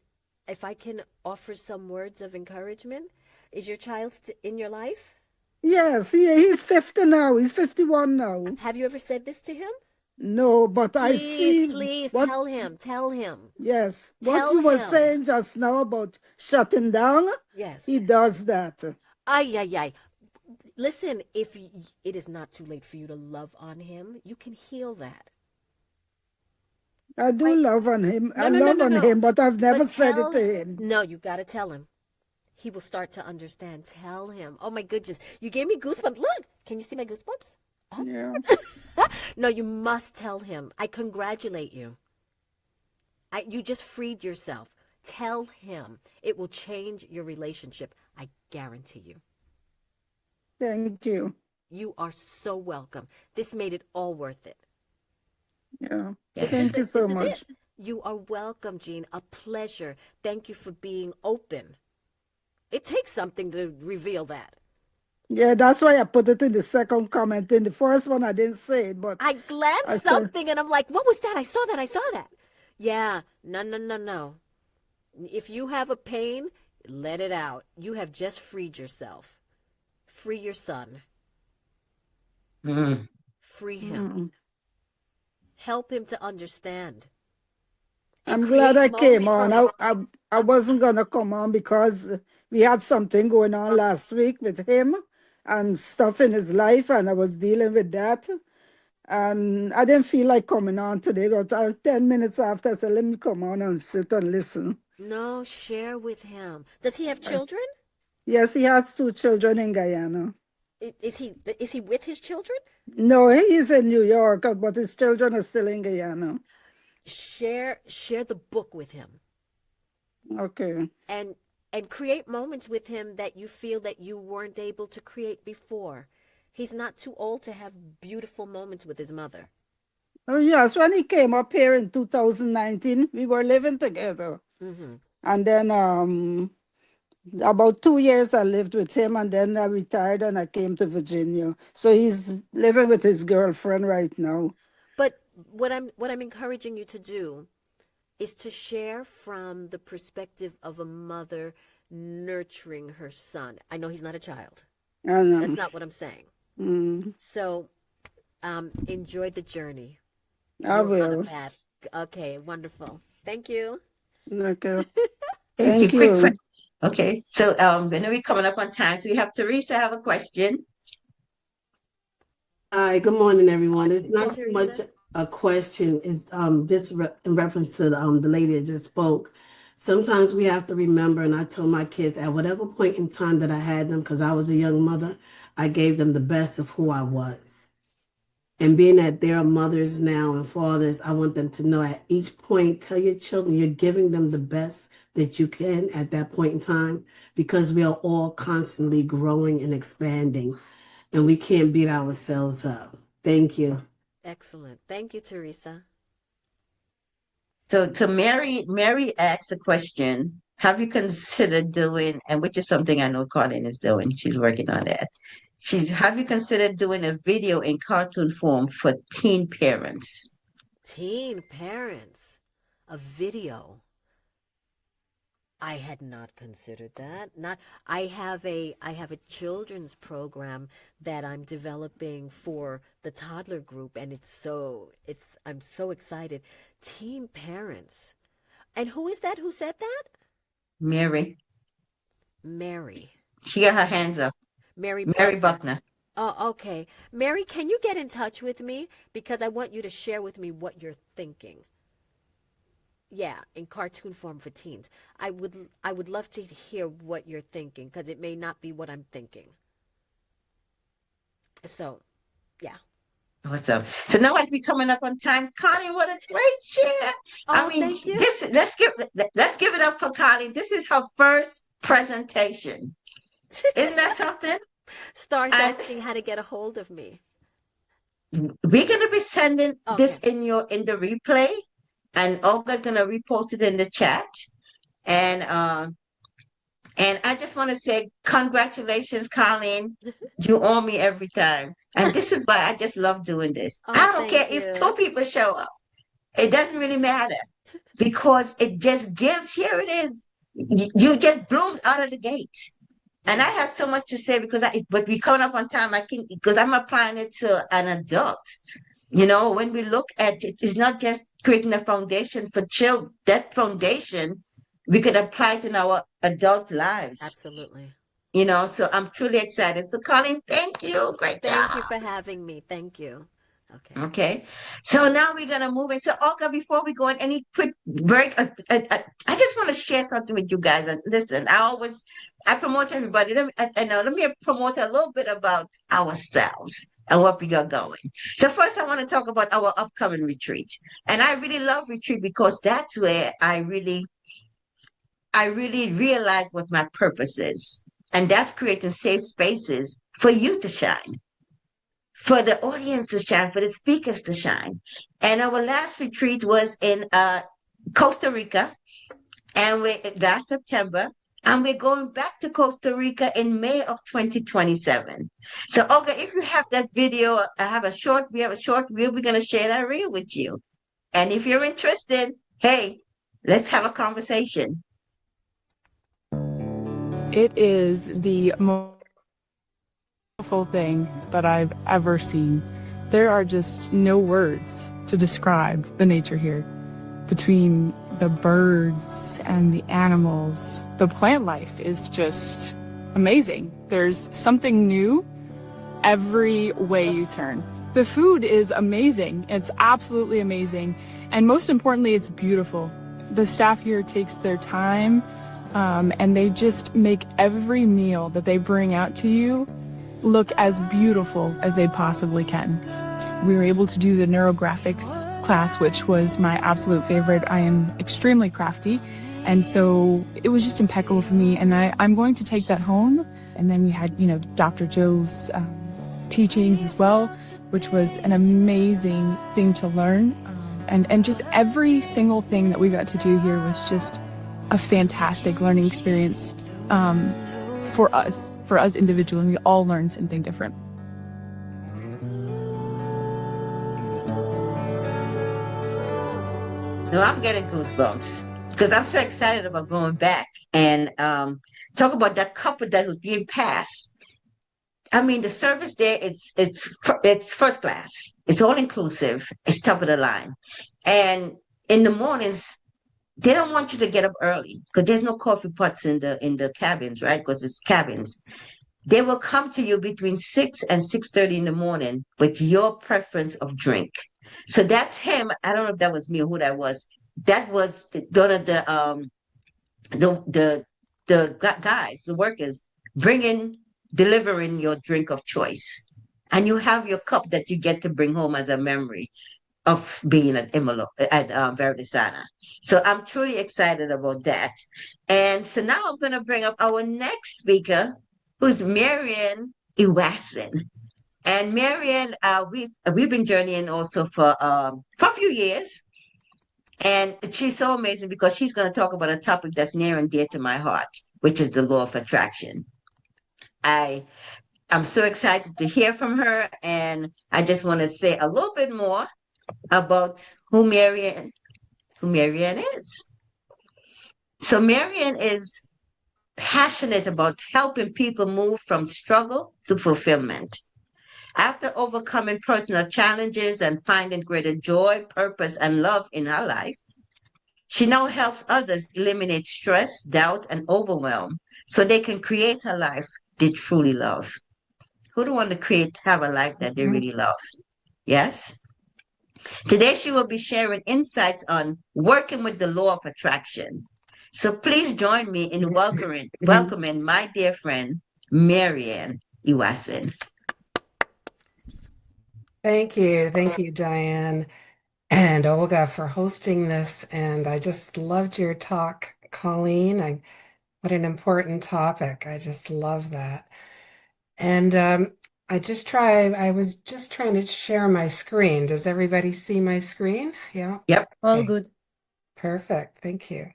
offer some words of encouragement, is your child in your life? Yes, he's 50 now. He's 51 now. Have you ever said this to him? No, but I Please, see please what, tell him. Tell him. yes, what Tell you were him. saying just now about shutting down, Yes. he does that. Ay, ay, ay. Listen, if it is not too late for you to love on him, you can heal that. I do love on him. No, I no, no, love no, on no. him, but I've never But said it to him. no, you got to tell him. He will start to understand. Tell him. Oh my goodness. You gave me goosebumps. Look, can you see my goosebumps? Oh. Yeah. No, you must tell him. I congratulate you. You just freed yourself. Tell him. It will change your relationship. I guarantee you. Thank you. You are so welcome. This made it all worth it. Yeah. Yes. Thank you so This is much. it. You are welcome, Jean. A pleasure. Thank you for being open. It takes something to reveal that. Yeah, that's why I put it in the second comment. In the first one, I didn't say it, but I I glanced said, something and I'm like, what was that? I saw that. I saw that. Yeah. No, no, no, no. If you have a pain, let it out. You have just freed yourself. Free your son. Mm. Free him. mm, Help him to understand. And I'm glad I came moments on. of- I wasn't going to come on because we had something going on last week with him and stuff in his life, and I was dealing with that. And I didn't feel like coming on today, but 10 minutes after, I said, let me come on and sit and listen. No, share with him. Does he have children? Yes, he has 2 children in Guyana. Is he with his children? No, he is in New York, but his children are still in Guyana. Share the book with him. Okay. And create moments with him that you feel that you weren't able to create before. He's not too old to have beautiful moments with his mother. Oh, yes, when he came up here in 2019, we were living together. Mm-hmm. And then about 2 years I lived with him, and then I retired and I came to Virginia. So he's living with his girlfriend right now. But what I'm encouraging you to do is to share from the perspective of a mother nurturing her son. I know he's not a child. That's not what I'm saying. So enjoy the journey. I You're on a will. path. Okay, wonderful. Thank you. Okay. Thank Thank you. you. Okay, so when are we coming up on time? So we have Teresa have a question. Hi, good morning, everyone. It's not so Teresa. much a question, it's just in reference to the lady that just spoke. Sometimes we have to remember, and I tell my kids at whatever point in time that I had them, because I was a young mother, I gave them the best of who I was. And being that they're mothers now and fathers, I want them to know at each point, tell your children you're giving them the best that you can at that point in time, because we are all constantly growing and expanding, and we can't beat ourselves up. Thank you. Excellent. Thank you, Teresa. So Mary asked a question. Have you considered doing, and which is something I know Colleen is doing, she's working on that. Have you considered doing a video in cartoon form for teen parents? Teen parents, a video. I had not considered that. I have a children's program that I'm developing for the toddler group, and I'm so excited. Teen parents. And who is that? Who said that? Mary. Mary. She got her hands up. Mary Buckner. Buckner. Oh, okay. Mary, can you get in touch with me? Because I want you to share with me what you're thinking. Yeah, in cartoon form for teens. I would love to hear what you're thinking, because it may not be what I'm thinking. So, yeah. Awesome. So now as we coming up on time, Colleen, what a great share. Thank you. Let's give it up for Colleen. This is her first presentation. Isn't that something? Star's asking how to get a hold of me. We're gonna be sending this in the replay, and Olga's gonna repost it in the chat. And I just want to say congratulations, Colleen. You owe me every time. And this is why I just love doing this. I don't care if 2 people show up. It doesn't really matter, because it just gives, here it is. You just bloomed out of the gate. And I have so much to say, but we coming up on time, because I'm applying it to an adult. You know, when we look at it, it's not just creating a foundation for children. That foundation, we could apply it in our adult lives. Absolutely. You know, so I'm truly excited. So, Colleen, thank you. Great job. Thank you for having me. Thank you. Okay. So now we're going to move in. So, Olga, before we go on any quick break, I just want to share something with you guys. And listen, I promote everybody. Let me promote a little bit about ourselves and what we got going. So first, I want to talk about our upcoming retreat. And I really love retreat, because that's where I really realize what my purpose is. And that's creating safe spaces for you to shine, for the audience to shine, for the speakers to shine. And our last retreat was in Costa Rica, and last September. And we're going back to Costa Rica in May of 2027. So, Olga, if you have that video, we have a short reel. We're going to share that reel with you. And if you're interested, hey, let's have a conversation. It is the most beautiful thing that I've ever seen. There are just no words to describe the nature here. Between the birds and the animals, the plant life is just amazing. There's something new every way you turn. The food is amazing. It's absolutely amazing. And most importantly, it's beautiful. The staff here takes their time, and they just make every meal that they bring out to you look as beautiful as they possibly can. We were able to do the neurographics class, which was my absolute favorite. I am extremely crafty, and so it was just impeccable for me, and I'm going to take that home. And then we had, Dr. Joe's teachings as well, which was an amazing thing to learn. And just every single thing that we got to do here was just a fantastic learning experience for us individually. We all learned something different. No, I'm getting goosebumps because I'm so excited about going back and talk about that couple that was being passed. I mean, the service there, it's first class. It's all inclusive. It's top of the line. And in the mornings, they don't want you to get up early because there's no coffee pots in the cabins, right? Because it's cabins. They will come to you between 6 and 6:30 in the morning with your preference of drink. So that's him. I don't know if that was me or who that was. That was one of the guys, the workers, delivering your drink of choice, and you have your cup that you get to bring home as a memory of being at Verdisana. So I'm truly excited about that. And so now I'm going to bring up our next speaker, who's Marianne Ewasyn. And Marianne, we've been journeying also for a few years. And she's so amazing because she's going to talk about a topic that's near and dear to my heart, which is the law of attraction. I'm so excited to hear from her, and I just want to say a little bit more about who Marianne is. So Marianne is passionate about helping people move from struggle to fulfillment. After overcoming personal challenges and finding greater joy, purpose, and love in her life, she now helps others eliminate stress, doubt, and overwhelm so they can create a life they truly love. Who do want to have a life that they really love? Yes? Today, she will be sharing insights on working with the law of attraction. So please join me in welcoming my dear friend, Marianne Ewasyn. Thank you. Thank you, Diane and Olga, for hosting this. And I just loved your talk, Colleen. What an important topic. I just love that. And I was just trying to share my screen. Does everybody see my screen? Yeah. Yep. All good. Perfect. Thank you.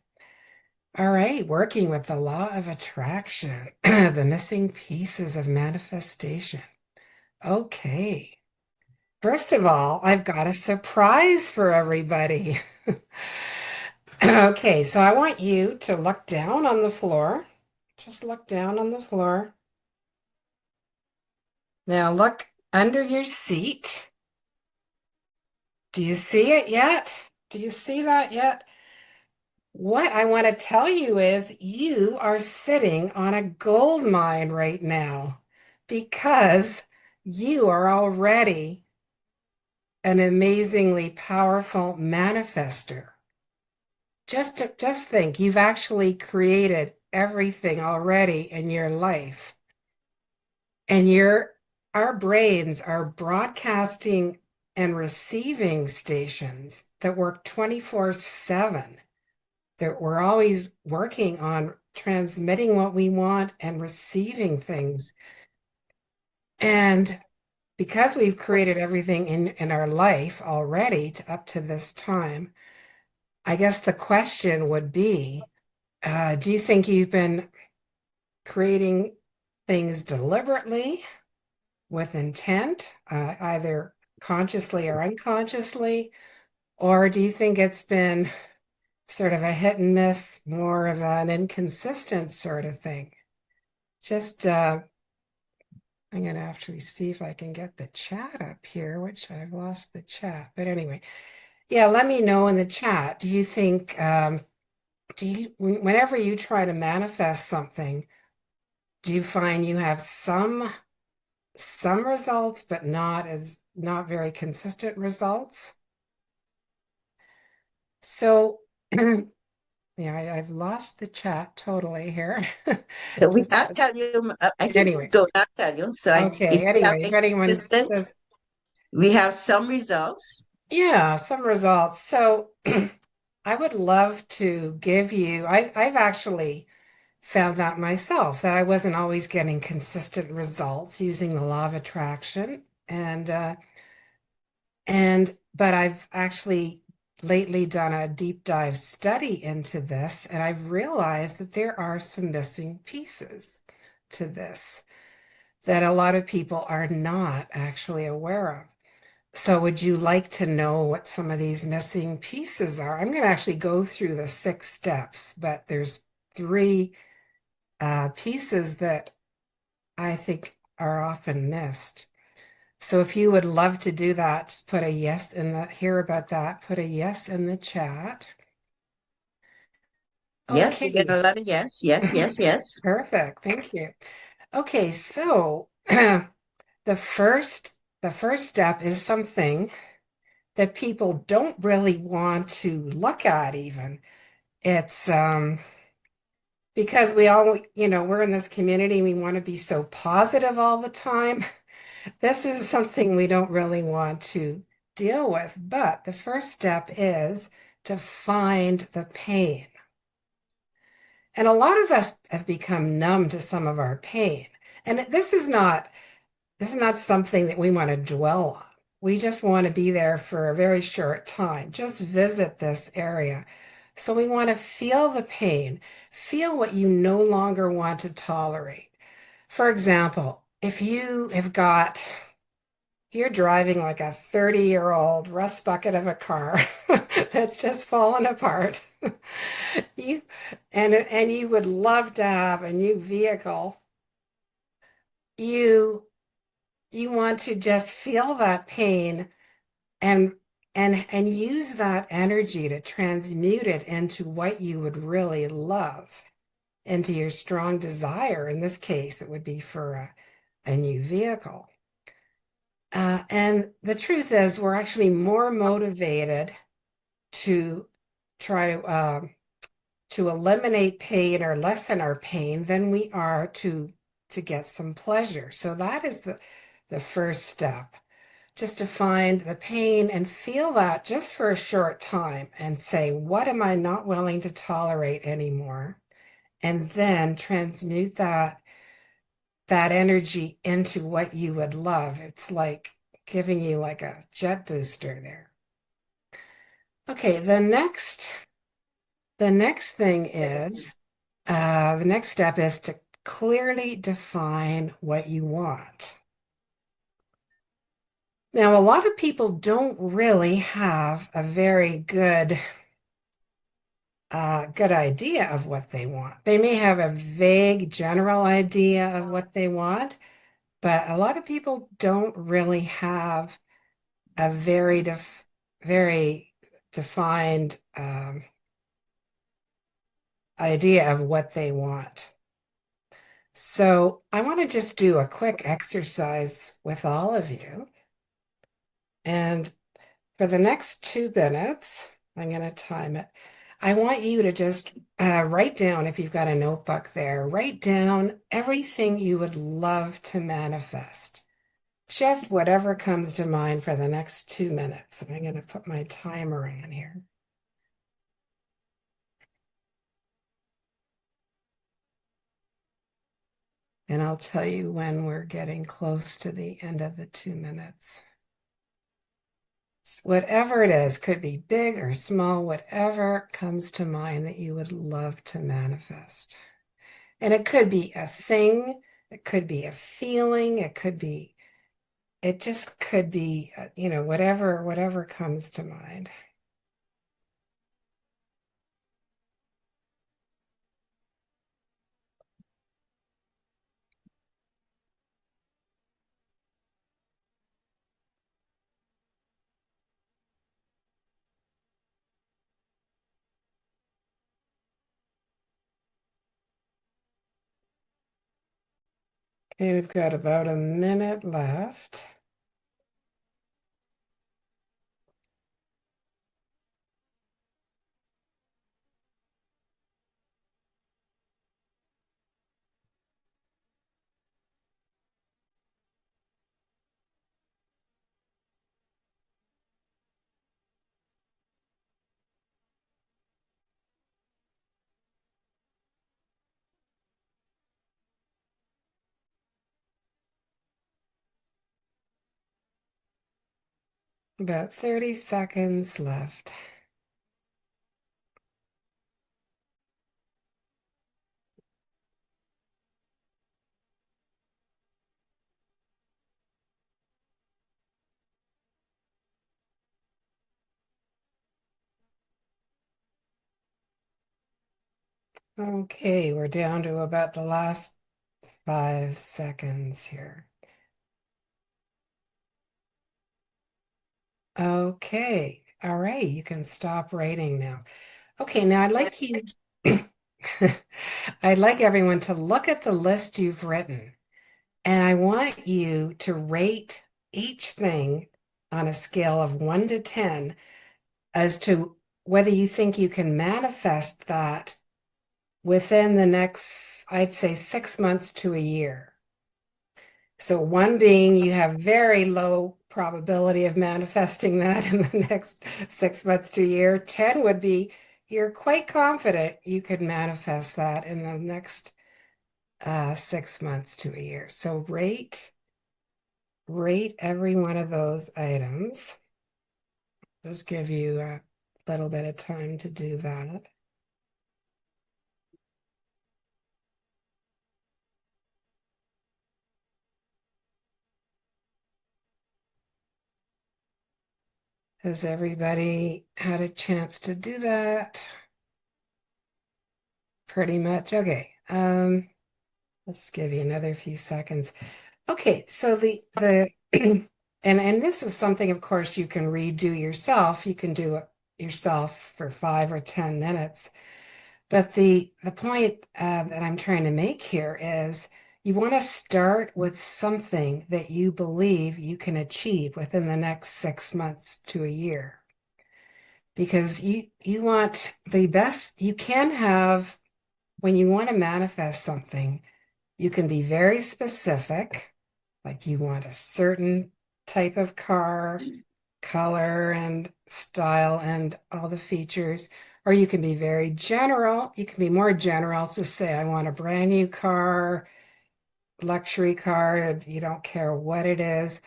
All right. Working with the law of attraction, the missing pieces of manifestation. Okay. First of all, I've got a surprise for everybody. Okay, so I want you to look down on the floor. Just look down on the floor. Now look under your seat. Do you see it yet? Do you see that yet? What I want to tell you is you are sitting on a gold mine right now because you are already an amazingly powerful manifester. Just think, you've actually created everything already in your life. And our brains are broadcasting and receiving stations that work 24/7. That we're always working on transmitting what we want and receiving things. And because we've created everything in our life already up to this time, I guess the question would be, do you think you've been creating things deliberately with intent, either consciously or unconsciously? Or do you think it's been sort of a hit and miss, more of an inconsistent sort of thing? Just, I'm going to have to see if I can get the chat up here, which I've lost the chat. But anyway, yeah, let me know in the chat. Do you think, whenever you try to manifest something, do you find you have some results, but not very consistent results? So Yeah, I've lost the chat totally here. So Just I'll tell you, I can anyway. go, I'll tell you. So if Okay, we have anyway, if anyone inconsistent, says, we have some results. yeah, some results. So I would love to give you, I've actually found that myself, that I wasn't always getting consistent results using the law of attraction. But I've actually lately done a deep dive study into this, and I've realized that there are some missing pieces to this that a lot of people are not actually aware of. So would you like to know what some of these missing pieces are? I'm going to actually go through the 6 steps, but there's 3 pieces that I think are often missed. So if you would love to do that, just put a yes in the, hear about that, put a yes in the chat. Yes, you get Okay, a lot of yes, yes, yes, yes. perfect. Thank you. Okay, so the first the first step is something that people don't really want to look at even. It's because we all, we're in this community, we want to be so positive all the time. This is something we don't really want to deal with. But the first step is to find the pain. And a lot of us have become numb to some of our pain. And this is not something that we want to dwell on. We just want to be there for a very short time. Just visit this area. So we want to feel the pain, feel what you no longer want to tolerate. For example, if you're driving like a 30-year-old rust bucket of a car that's just fallen apart. You and you would love to have a new vehicle. You you want to just feel that pain and and use that energy to transmute it into what you would really love, into your strong desire. In this case, it would be for a new vehicle. And the truth is, we're actually more motivated to try to eliminate pain or lessen our pain than we are to get some pleasure. So that is the first step, just to find the pain and feel that just for a short time and say, what am I not willing to tolerate anymore? And then transmute that energy into what you would love. It's like giving you like a jet booster there. Okay, the next thing is the next step is to clearly define what you want. Now, a lot of people don't really have a very good idea of what they want. They may have a vague general idea of what they want, but a lot of people don't really have a very defined idea of what they want. So I want to just do a quick exercise with all of you. And for the next 2 minutes, I'm going to time it. I want you to just write down, if you've got a notebook there, write down everything you would love to manifest. Just whatever comes to mind for the next 2 minutes. And I'm going to put my timer on here. And I'll tell you when we're getting close to the end of the 2 minutes. Whatever it is, could be big or small, whatever comes to mind that you would love to manifest. And it could be a thing, it could be a feeling, it just could be, whatever comes to mind. Okay, we've got about a minute left. About 30 seconds left. Okay, we're down to about the last 5 seconds here. Okay, all right, you can stop writing now. Okay, now I'd like you, I'd like everyone to look at the list you've written, and I want you to rate each thing on a scale of 1 to 10 as to whether you think you can manifest that within the next, I'd say, 6 months to a year. So 1 being you have very low probability of manifesting that in the next 6 months to a year. 10 would be you're quite confident you could manifest that in the next 6 months to a year. So rate every one of those items. Just give you a little bit of time to do that. Has everybody had a chance to do that? Pretty much. Okay. Let's give you another few seconds. Okay, so the and this is something, of course, you can redo yourself. You can do it yourself for 5 or 10 minutes. But the point that I'm trying to make here is you want to start with something that you believe you can achieve within the next 6 months to a year. Because you want the best you can have when you want to manifest something, you can be very specific, like you want a certain type of car, color and style and all the features, or you can be very general. You can be more general to say, I want a brand new car, luxury car, and you don't care what it is.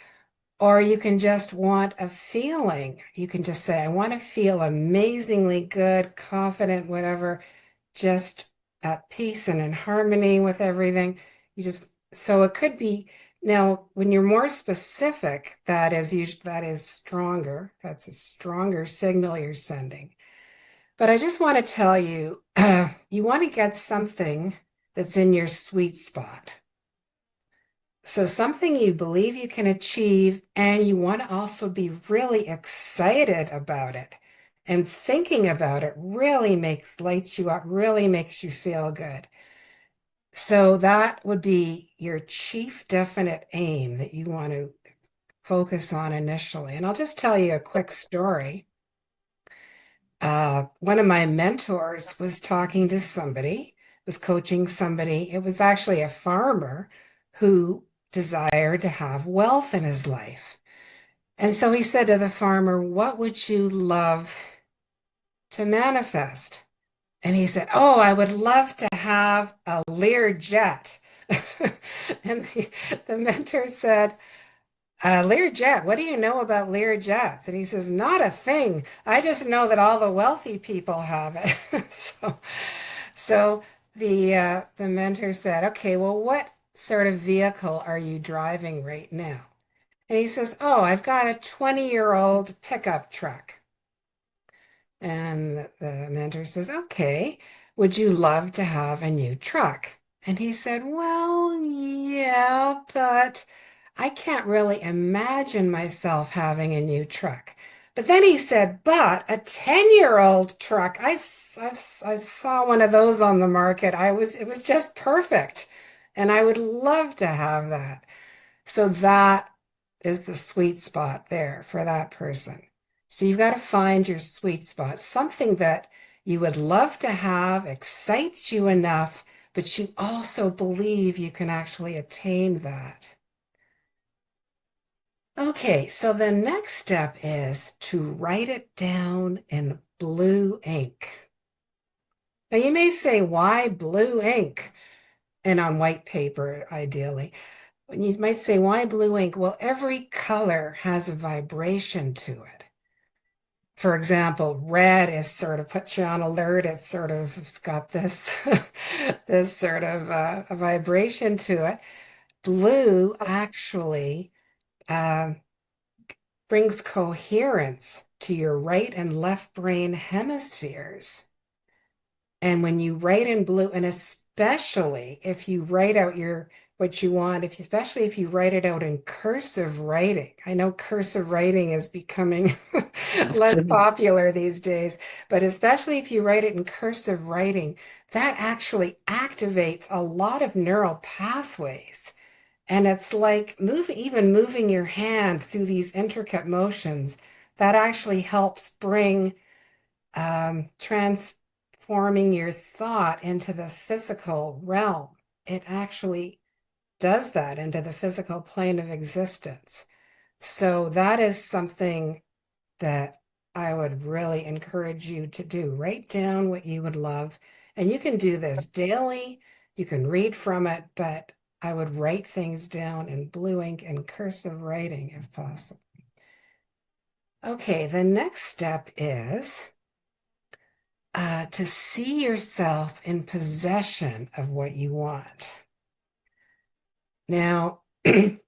Or you can just want a feeling. You can just say, I want to feel amazingly good, confident, whatever, just at peace and in harmony with everything. So it could be, now when you're more specific, that is stronger. That's a stronger signal you're sending. But I just want to tell you, you want to get something that's in your sweet spot. So something you believe you can achieve, and you want to also be really excited about it. And thinking about it really lights you up, really makes you feel good. So that would be your chief definite aim that you want to focus on initially. And I'll just tell you a quick story. One of my mentors was talking to somebody, was coaching somebody. It was actually a farmer who desired to have wealth in his life. And so he said to the farmer, what would you love to manifest? And he said, oh, I would love to have a Lear jet. And the mentor said, Lear jet, what do you know about Lear jets? And he says, not a thing. I just know that all the wealthy people have it. So the mentor said, okay, well, what sort of vehicle are you driving right now? And he says, oh, I've got a 20-year-old pickup truck. And the mentor says, okay, would you love to have a new truck? And he said, well, yeah, but I can't really imagine myself having a new truck. But then he said, but a 10-year-old truck, I saw one of those on the market. It was just perfect. And I would love to have that. So that is the sweet spot there for that person. So you've got to find your sweet spot, something that you would love to have, excites you enough, but you also believe you can actually attain that. Okay, so the next step is to write it down in blue ink. Now you may say, why blue ink? And on white paper, ideally. And you might say, why blue ink? Well, every color has a vibration to it. For example, red is sort of puts you on alert. It's got this this sort of a vibration to it. Blue actually brings coherence to your right and left brain hemispheres. And when you write in blue, and especially if you write out what you want, especially if you write it out in cursive writing. I know cursive writing is becoming less popular these days, but especially if you write it in cursive writing, that actually activates a lot of neural pathways. And it's like even moving your hand through these intricate motions, that actually helps bring transforming your thought into the physical realm. It actually does that into the physical plane of existence. So that is something that I would really encourage you to do. Write down what you would love. And you can do this daily. You can read from it, but I would write things down in blue ink and cursive writing if possible. Okay, the next step is to see yourself in possession of what you want. Now, and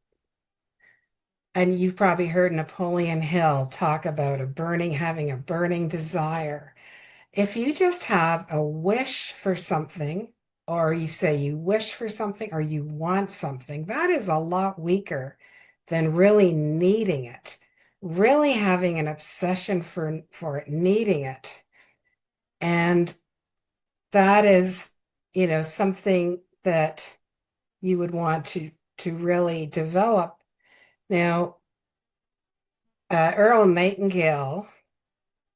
you've probably heard Napoleon Hill talk about having a burning desire. If you just have a wish for something, or you say you wish for something or you want something, that is a lot weaker than really needing it, really having an obsession for it, needing it. And that is, something that you would want to really develop. Now, Earl Nightingale,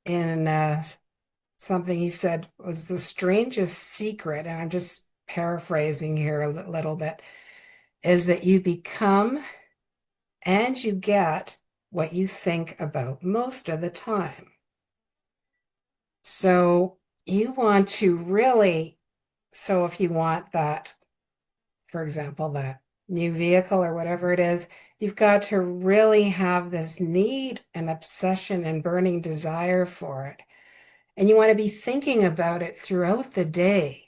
in something he said was the strangest secret, and I'm just paraphrasing here a little bit, is that you become and you get what you think about most of the time. So you want to really, so if you want that, for example, that new vehicle or whatever it is, you've got to really have this need and obsession and burning desire for it. And you want to be thinking about it throughout the day,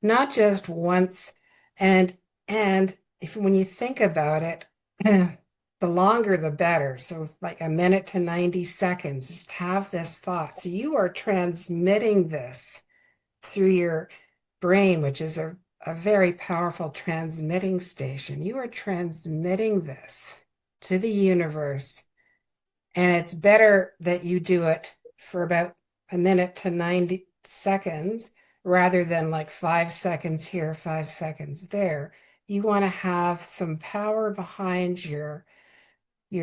not just once. And when you think about it, the longer the better. So like a minute to 90 seconds, just have this thought. So you are transmitting this through your brain, which is a very powerful transmitting station. You are transmitting this to the universe. And it's better that you do it for about a minute to 90 seconds rather than like 5 seconds here, 5 seconds there. You want to have some power behind your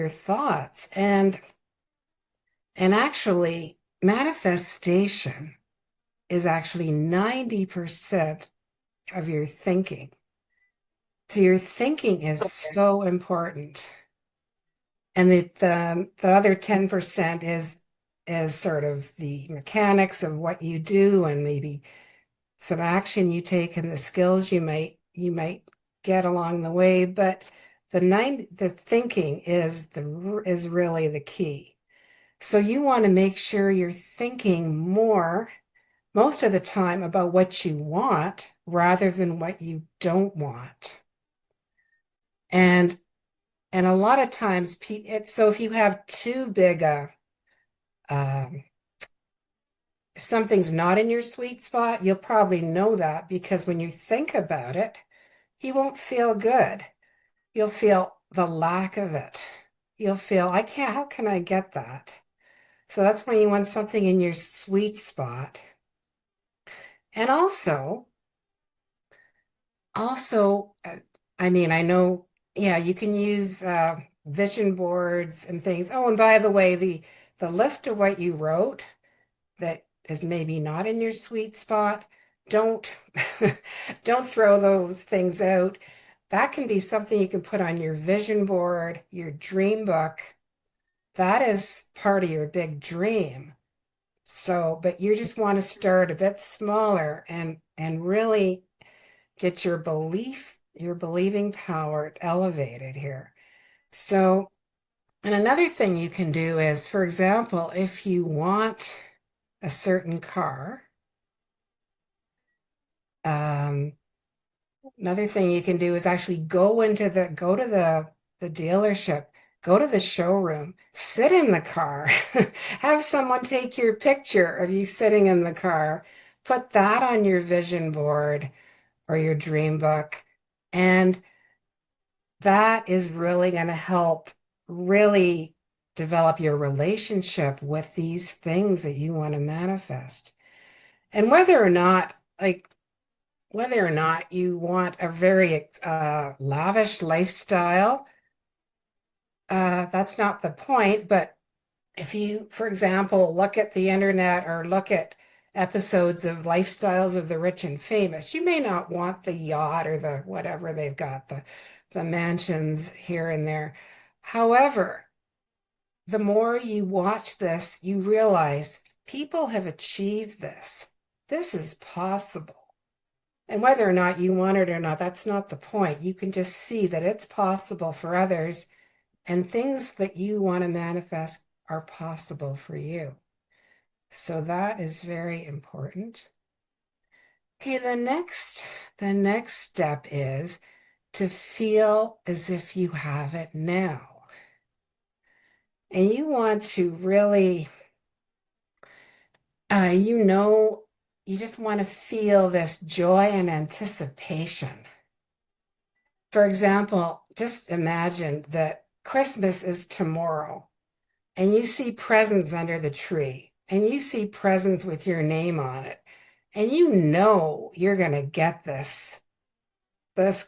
thoughts. And actually, manifestation is actually 90% of your thinking. So your thinking is so important. And the other 10% is sort of the mechanics of what you do and maybe some action you take and the skills you might get along the way. But the thinking is really the key. So you want to make sure you're thinking most of the time about what you want rather than what you don't want. And a lot of times, so if you have too big if something's not in your sweet spot, you'll probably know that because when you think about it, you won't feel good. You'll feel the lack of it. You'll feel, how can I get that? So that's when you want something in your sweet spot. And also, I mean, I know, yeah, you can use vision boards and things. Oh, and by the way, the list of what you wrote that is maybe not in your sweet spot, don't don't throw those things out. That can be something you can put on your vision board, your dream book. That is part of your big dream. So, but you just want to start a bit smaller and really get your belief your believing power elevated here. So, and another thing you can do is, for example, if you want a certain car, another thing you can do is actually go to the dealership, go to the showroom, sit in the car, have someone take your picture of you sitting in the car, put that on your vision board or your dream book, and that is really going to help really develop your relationship with these things that you want to manifest. And whether or not you want a very lavish lifestyle, that's not the point. But if you, for example, look at the internet or look at episodes of Lifestyles of the Rich and Famous, you may not want the yacht or the whatever they've got, the mansions here and there. However, the more you watch this, you realize people have achieved this. This is possible. And whether or not you want it or not, that's not the point. You can just see that it's possible for others, and things that you want to manifest are possible for you. So that is very important. Okay, the next step is to feel as if you have it now. And you want to really, you just want to feel this joy and anticipation. For example, just imagine that Christmas is tomorrow and you see presents under the tree and you see presents with your name on it, and you know you're going to get this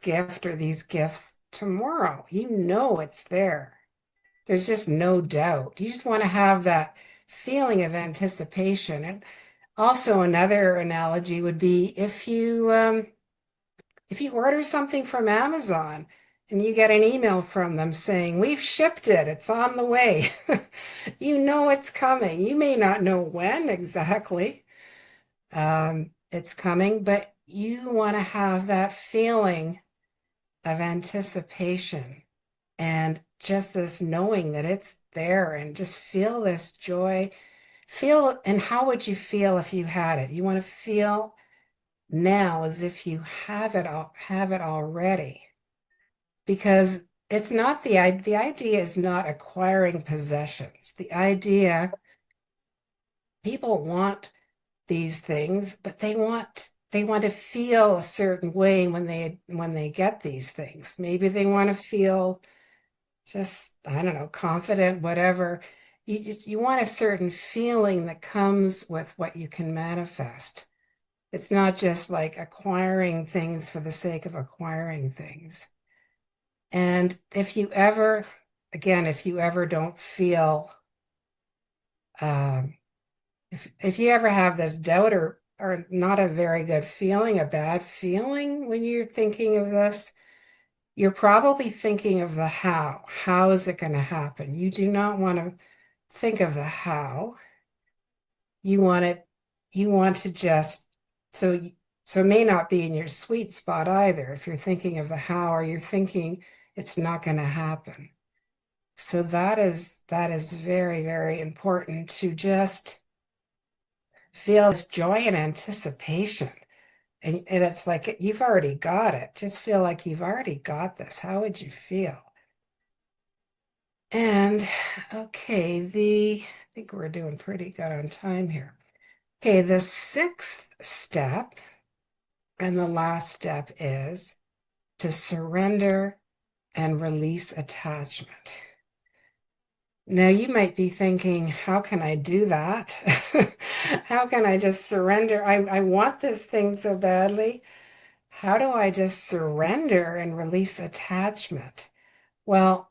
gift or these gifts tomorrow. You know it's there. There's just no doubt. You just want to have that feeling of anticipation. And also another analogy would be if you order something from Amazon and you get an email from them saying, "We've shipped it, it's on the way." You know it's coming. You may not know when exactly it's coming, but you want to have that feeling of anticipation and just this knowing that it's there, and just feel this joy. And how would you feel if you had it? You want to feel now as if you have it already, because it's not the idea is not acquiring possessions. The idea, people want these things, but they want to feel a certain way when they get these things. Maybe they want to feel just, I don't know, confident, whatever. You want a certain feeling that comes with what you can manifest. It's not just like acquiring things for the sake of acquiring things. And if you ever don't feel, if you ever have this doubt or not a very good feeling, a bad feeling when you're thinking of this, you're probably thinking of the how. How is it going to happen? You do not want to think of the how. You want to just, so it may not be in your sweet spot either if you're thinking of the how, or you're thinking it's not going to happen. So that is very, very important, to just feel this joy and anticipation. And it's like you've already got it. Just feel like you've already got this. How would you feel? And okay, I think we're doing pretty good on time here. Okay, the sixth step and the last step is to surrender and release attachment. Now, you might be thinking, how can I do that? How can I just surrender? I want this thing so badly. How do I just surrender and release attachment? Well,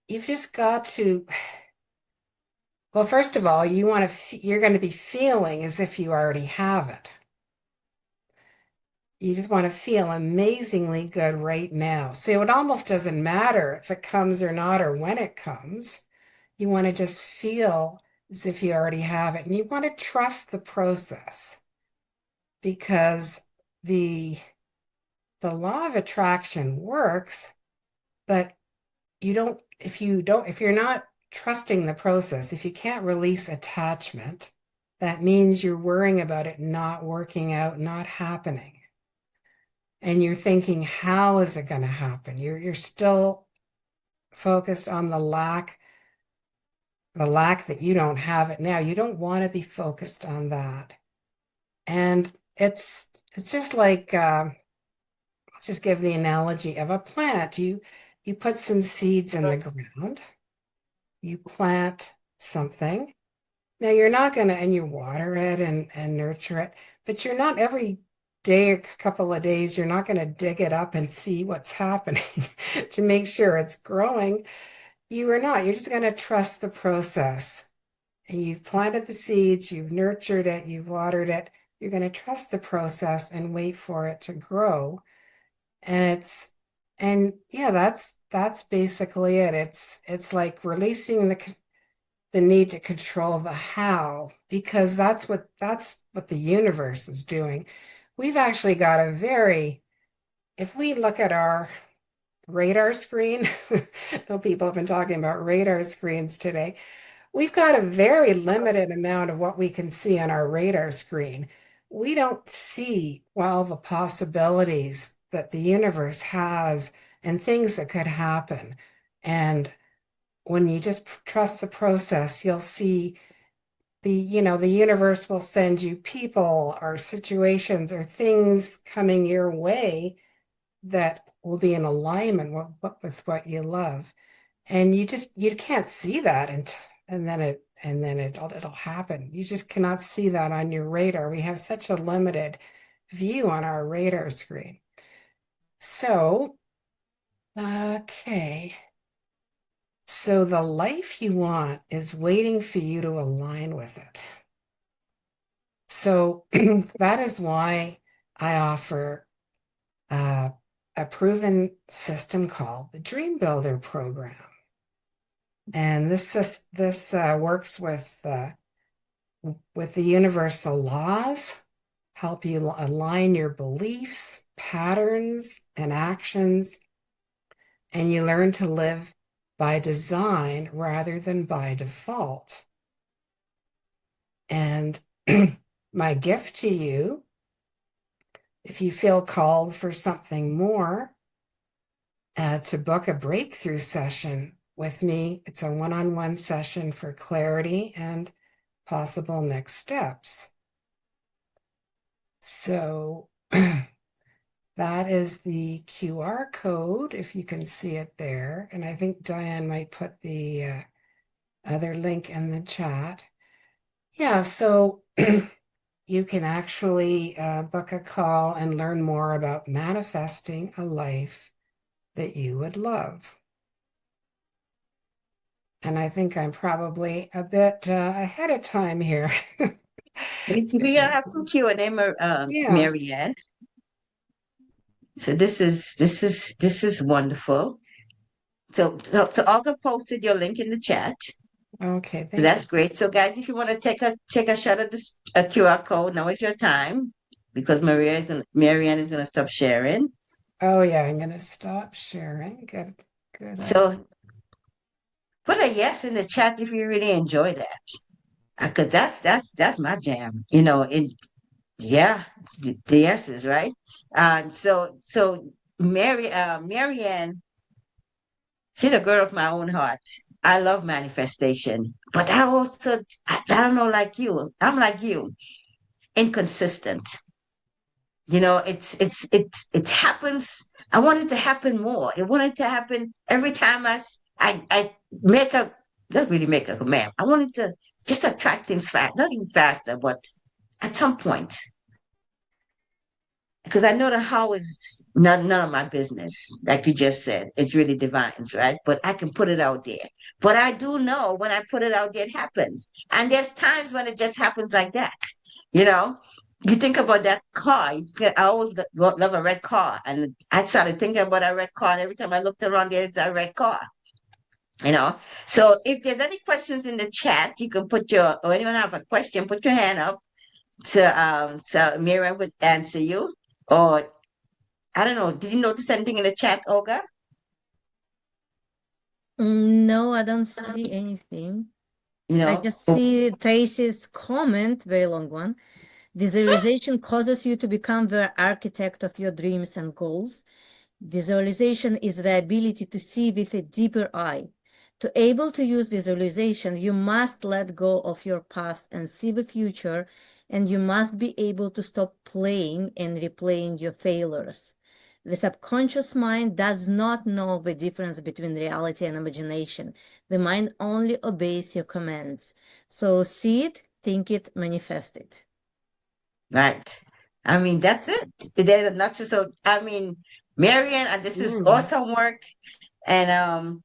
you've just got to, well, first of all, you're going to be feeling as if you already have it. You just want to feel amazingly good right now. So it almost doesn't matter if it comes or not, or when it comes. You want to just feel as if you already have it. And you want to trust the process, because the the law of attraction works, but if you're not trusting the process, if you can't release attachment, that means you're worrying about it not working out, not happening. And you're thinking, how is it going to happen? You're still focused on the lack that you don't have it now. You don't want to be focused on that. And it's just like I'll just give the analogy of a plant. You put some seeds in the ground, you plant something. Now you're not gonna, and you water it and nurture it, but you're not every day, a couple of days, you're not gonna dig it up and see what's happening to make sure it's growing. You are not. You're just gonna trust the process. And you've planted the seeds, you've nurtured it, you've watered it. You're gonna trust the process and wait for it to grow. And yeah, that's basically it. It's like releasing the need to control the how, because that's what the universe is doing. We've actually got if we look at our radar screen, I know people have been talking about radar screens today. We've got a very limited amount of what we can see on our radar screen. We don't see all the possibilities that the universe has and things that could happen. And when you just trust the process, you'll see the universe will send you people or situations or things coming your way that will be in alignment with what you love. And you can't see that and then it'll happen. You just cannot see that on your radar. We have such a limited view on our radar screen. So, okay. So the life you want is waiting for you to align with it. So that is why I offer a proven system called the Dream Builder program. And this works with the universal laws, help you align your beliefs, patterns, and actions, and you learn to live by design rather than by default. And my gift to you, if you feel called for something more, to book a breakthrough session with me. It's a one-on-one session for clarity and possible next steps. So that is the QR code, if you can see it there. And I think Diane might put the other link in the chat. Yeah, so you can actually book a call and learn more about manifesting a life that you would love. And I think I'm probably a bit ahead of time here. We gotta have some Q&A, Yeah. Marianne. So this is wonderful. So Olga posted your link in the chat. Okay, So thank that's you. great. So guys, if you want to take a shot at this QR code, now is your time, because Marianne is gonna stop sharing. Oh yeah, I'm gonna stop sharing. Good. So put a yes in the chat if you really enjoy that, because that's my jam. Yeah, the yeses, right? So Marianne, she's a girl of my own heart. I love manifestation, but I don't know, like you, I'm like you, inconsistent. It happens. I want it to happen more. I want it to happen every time I make a, not really make a command. I want it to just attract things fast, not even faster, but at some point. Because I know the how is none of my business, like you just said. It's really divine's, right? But I can put it out there. But I do know when I put it out there, it happens. And there's times when it just happens like that. You know, you think about that car. I always love a red car, and I started thinking about a red car. And every time I looked around, there's a red car. So if there's any questions in the chat, you can or anyone have a question, put your hand up so Miriam would answer you, or I don't know. Did you notice anything in the chat, Olga? No, I don't see anything. You I know, just see Tracy's comment, very long one. Visualization causes you to become the architect of your dreams and goals. Visualization is the ability to see with a deeper eye. To able to use visualization, you must let go of your past and see the future, and you must be able to stop playing and replaying your failures. The subconscious mind does not know the difference between reality and imagination. The mind only obeys your commands. So see it, think it, manifest it. right. I mean, that's it. There's a nutshell. So, I mean, Marianne, and this is awesome work. And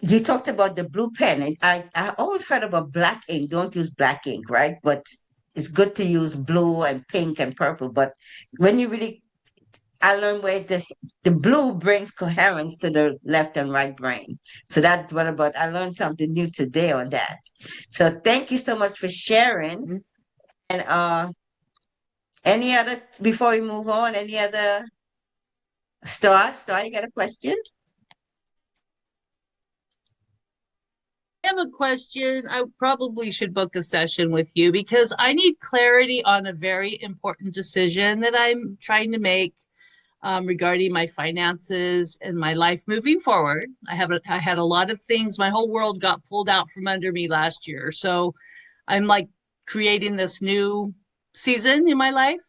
you talked about the blue pen. And I always heard about black ink. Don't use black ink, right? But it's good to use blue and pink and purple. But when you really, I learned where the blue brings coherence to the left and right brain. So that's what about, I learned something new today on that. So thank you so much for sharing. And any other, before we move on, any other Star, you got a question? I have a question. I probably should book a session with you because I need clarity on a very important decision that I'm trying to make regarding my finances and my life moving forward. I had a lot of things. My whole world got pulled out from under me last year. So I'm like creating this new season in my life.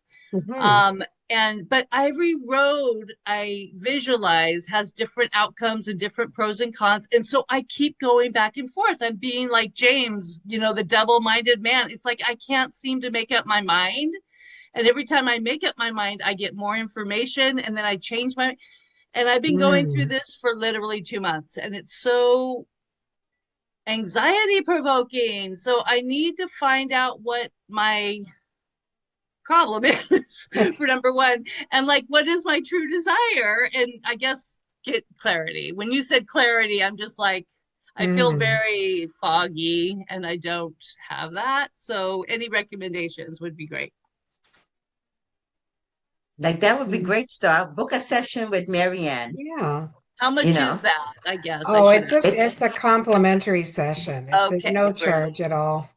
But every road I visualize has different outcomes and different pros and cons. And so I keep going back and forth. I'm being like James, the double-minded man. It's like I can't seem to make up my mind. And every time I make up my mind, I get more information and then I change and I've been going through this for literally 2 months, and it's so anxiety provoking. So I need to find out what my problem is for number one, and like what is my true desire, and I guess get clarity. When you said clarity, I'm just like, I feel very foggy and I don't have that. So any recommendations would be great. Like that would be great, Star. Book a session with Marianne. Yeah. How much is that? I guess Oh, I it's a complimentary session. There's okay, no charge at all.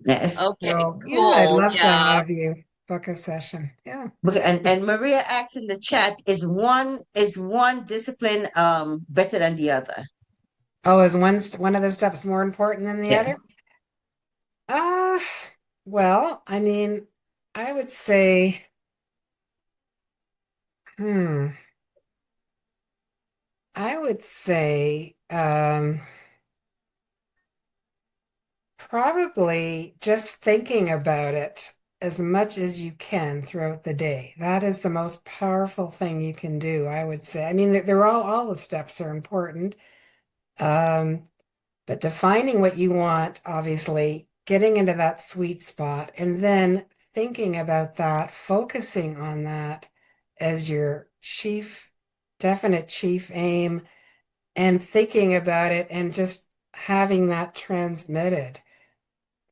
Yes. Okay, So cool. yeah, I'd love to Yeah. have you book a session. Yeah. And Maria asks in the chat, is one discipline better than the other? Oh, is one of the steps more important than the Yeah. other? Well, I mean, I would say, I would say, probably just thinking about it as much as you can throughout the day. That is the most powerful thing you can do, I would say. I mean, they're all the steps are important. But defining what you want, obviously, getting into that sweet spot, and then thinking about that, focusing on that as your definite chief aim, and thinking about it and just having that transmitted.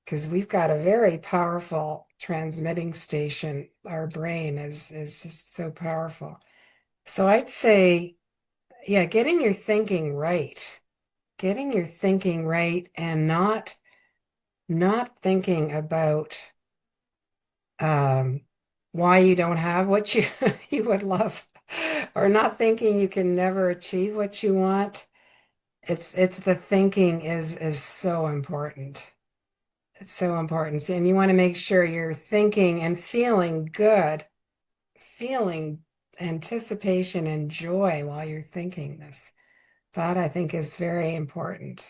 Because we've got a very powerful transmitting station. Our brain is just so powerful. So I'd say, yeah, getting your thinking right and not thinking about why you don't have what you you would love, or not thinking you can never achieve what you want. It's the thinking is so important. It's so important. And you want to make sure you're thinking and feeling good, feeling anticipation and joy while you're thinking this. That I think is very important.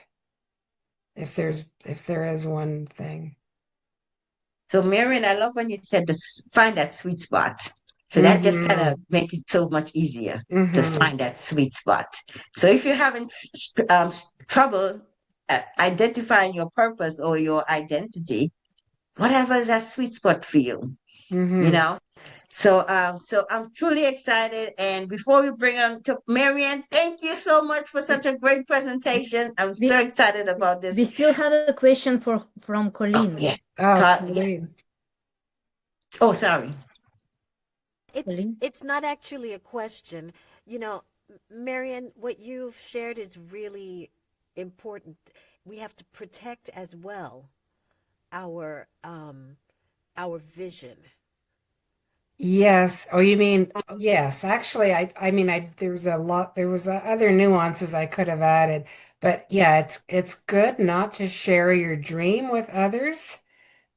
If there is one thing. So Marianne, I love when you said find that sweet spot. So that just kind of makes it so much easier to find that sweet spot. So if you're having trouble identifying your purpose or your identity, whatever is that sweet spot for you, you know? So I'm truly excited. And before we bring on to Marianne, thank you so much for such a great presentation. I'm so excited about this. We still have a question from Colleen. Oh, yeah. Oh, Yes. Oh, sorry. Colleen? it's not actually a question. You know, Marian, what you've shared is really important. We have to protect as well our our vision. Yes. Oh, you mean yes. Actually, I mean there's a lot there was other nuances I could have added. But yeah, it's good not to share your dream with others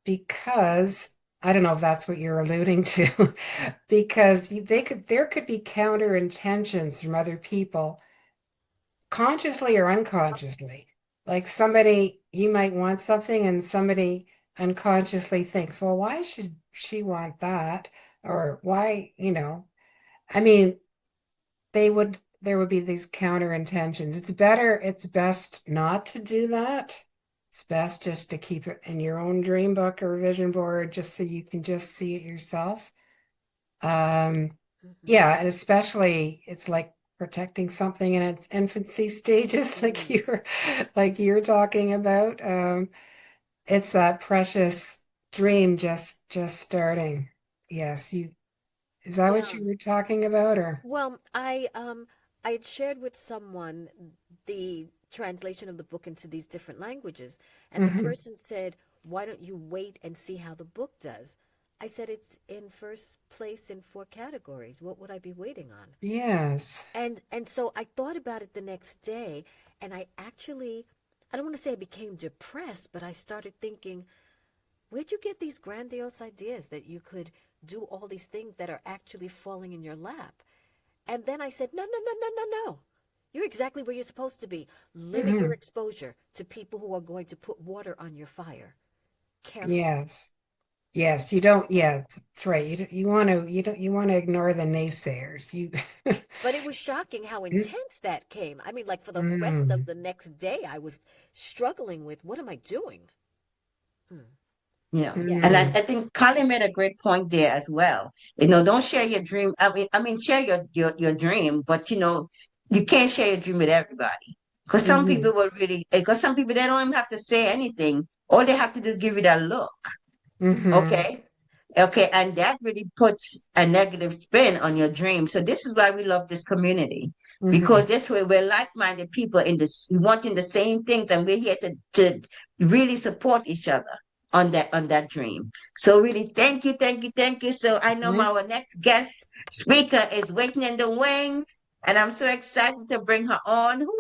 because I don't know if that's what you're alluding to, because there could be counter intentions from other people, consciously or unconsciously. Like somebody, you might want something, and somebody unconsciously thinks, well, why should she want that? Or why, I mean, there would be these counter intentions. It's best not to do that. It's best just to keep it in your own dream book or vision board, just so you can just see it yourself. Hmm. Yeah, and especially it's like protecting something in its infancy stages, like Mm. you're talking about. It's that precious dream just starting. Yes, is that what Yeah. you were talking about, or? Well, I had shared with someone the translation of the book into these different languages, and the Hmm. person said, "Why don't you wait and see how the book does?" I said, "It's in first place in four categories. What would I be waiting on?" Yes. And so I thought about it the next day, and I actually, I don't want to say I became depressed, but I started thinking, where'd you get these grandiose ideas that you could do all these things that are actually falling in your lap? And then I said, no, no, no, no, no, no. You're exactly where you're supposed to be. Limit your Hmm. exposure to people who are going to put water on your fire. Carefully. Yes. Yes, you don't. Yeah, it's right. You want to ignore the naysayers. You. But it was shocking how intense that came. I mean, like for the rest of Mm, the next day, I was struggling with what am I doing? Hmm. Yeah. Yeah. And mm, I think Colin made a great point there as well. Don't share your dream. I mean, share your dream, but you can't share your dream with everybody. mhm, Because some people, they don't even have to say anything. All they have to do is give you that look. mhm, Okay. Okay. And that really puts a negative spin on your dream. So this is why we love this community. Because mhm. this way we're like-minded people wanting the same things, and we're here to really support each other on that dream. So really, thank you, thank you, thank you. So I know Yeah. our next guest speaker is waiting in the wings, and I'm so excited to bring her on. Who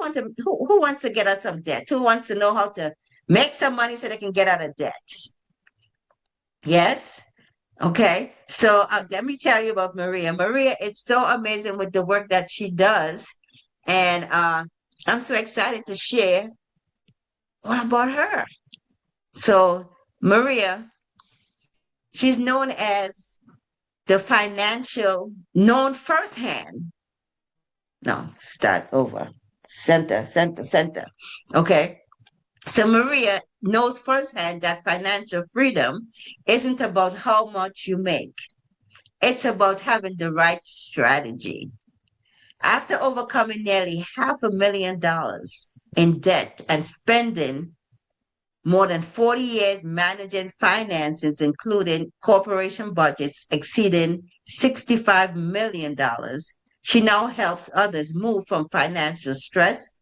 wants to get out of debt? Who wants to know how to make some money so they can get out of debt? Yes. Okay. So let me tell you about Maria. Maria is so amazing with the work that she does. And I'm so excited to share all about her. So, Maria, she's known firsthand. No, start over. Center, center, center. Okay. So, Maria knows firsthand that financial freedom isn't about how much you make, it's about having the right strategy. After overcoming nearly $500,000 in debt and spending more than 40 years managing finances, including corporation budgets exceeding $65 million, she now helps others move from financial stress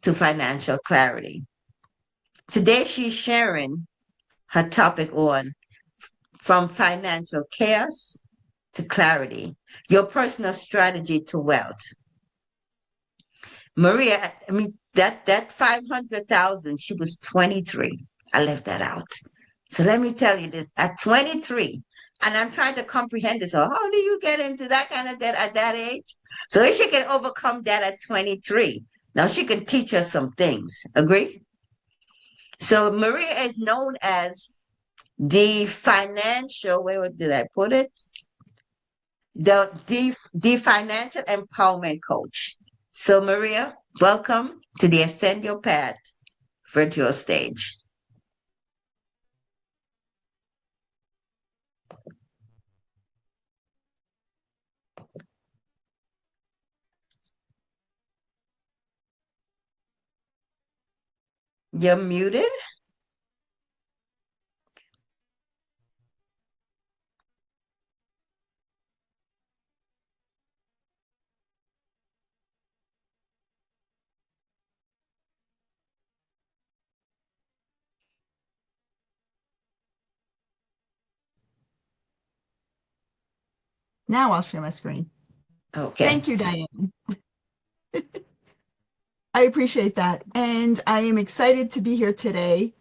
to financial clarity. Today, she's sharing her topic on from financial chaos to clarity, your personal strategy to wealth. Maria, I mean that 500,000, she was 23. I left that out. So let me tell you this, at 23, and I'm trying to comprehend this. So how do you get into that kind of debt at that age? So if she can overcome that at 23, now she can teach us some things. Agree? So Maria is known as the financial, where did I put it? The financial empowerment coach. So Maria, welcome to the Ascend Your Path virtual stage. You're muted. Now I'll share my screen. Okay. Thank you, Diane. I appreciate that. And I am excited to be here today.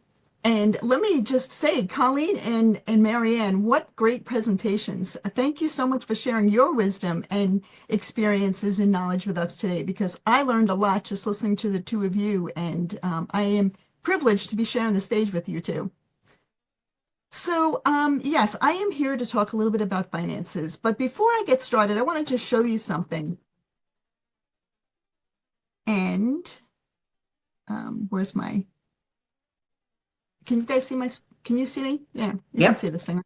And let me just say, Colleen and Marianne, what great presentations. Thank you so much for sharing your wisdom and experiences and knowledge with us today, because I learned a lot just listening to the two of you. And I am privileged to be sharing the stage with you too. So, yes, I am here to talk a little bit about finances. But before I get started, I want to just show you something. And where's my... Can you guys see can you see me? Yeah, you can see this thing.